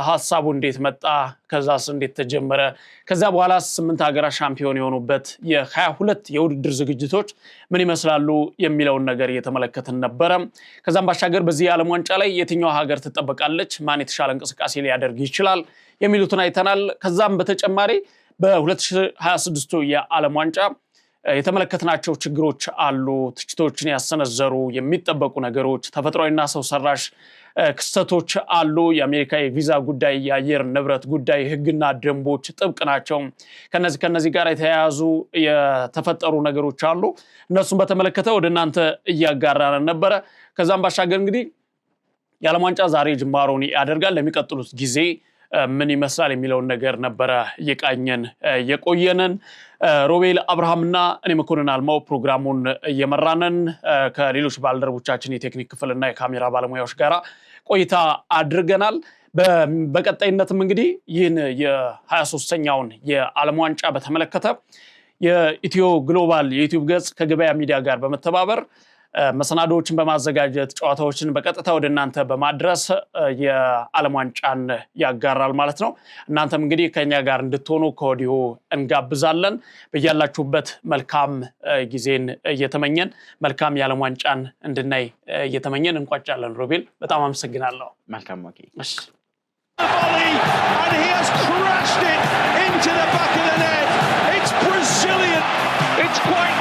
ሐሳቡ እንዴት መጣ፣ ከዛስ እንዴት ተጀመረ፣ ከዛ በኋላ 8 ሀገራት ሻምፒዮን የሆኑበት የ22 የውድድር ዝግጅቶች ምን ይመስላሉ የሚለውን ነገር እየተመለከትን ነበረ። ከዛም ባሻገር በዚህ የዓለም ዋንጫ ላይ የትኛው ሀገር ትጠበቃለች፣ ማን የተሻለ እንቅስቃሴ ሊያደርግ ይችላል የሚሉትን አይተናል። ከዛም በተጨማሪ በ2026 የዓለም ዋንጫ የተመለከትናቸው ችግሮች አሉ፣ ትችቶችን ያሰነዘሩ የሚጠበቁ ነገሮች፣ ተፈጥሯዊና ሰው ሰራሽ ክስተቶች አሉ። የአሜሪካ የቪዛ ጉዳይ፣ የአየር ንብረት ጉዳይ፣ ህግና ደንቦች ጥብቅ ናቸው። ከነዚህ ጋር የተያያዙ የተፈጠሩ ነገሮች አሉ። እነሱን በተመለከተ ወደ እናንተ እያጋራን ነበረ። ከዛም ባሻገር እንግዲህ የዓለም ዋንጫ ዛሬ ጅማሮን ያደርጋል። ለሚቀጥሉት ጊዜ ምን ይመስላል የሚለውን ነገር ነበረ እየቃኘን የቆየንን። ሮቤል አብርሃምና እኔ መኮንን አልማው ፕሮግራሙን እየመራንን ከሌሎች ባልደረቦቻችን የቴክኒክ ክፍልና የካሜራ ባለሙያዎች ጋር ቆይታ አድርገናል። በቀጣይነትም እንግዲህ ይህን የ23ኛውን የዓለም ዋንጫ በተመለከተ የኢትዮ ግሎባል የዩቲዩብ ገጽ ከገበያ ሚዲያ ጋር በመተባበር መሰናዶዎችን በማዘጋጀት ጨዋታዎችን በቀጥታ ወደ እናንተ በማድረስ የዓለም ዋንጫን ያጋራል ማለት ነው። እናንተም እንግዲህ ከኛ ጋር እንድትሆኑ ከወዲሁ እንጋብዛለን። በያላችሁበት መልካም ጊዜን እየተመኘን መልካም የዓለም ዋንጫን እንድናይ እየተመኘን እንቋጫለን። ሮቤል በጣም አመሰግናለሁ። መልካም ወኪ እሺ and he has crashed it into the back of the net. It's Brazilian. It's quite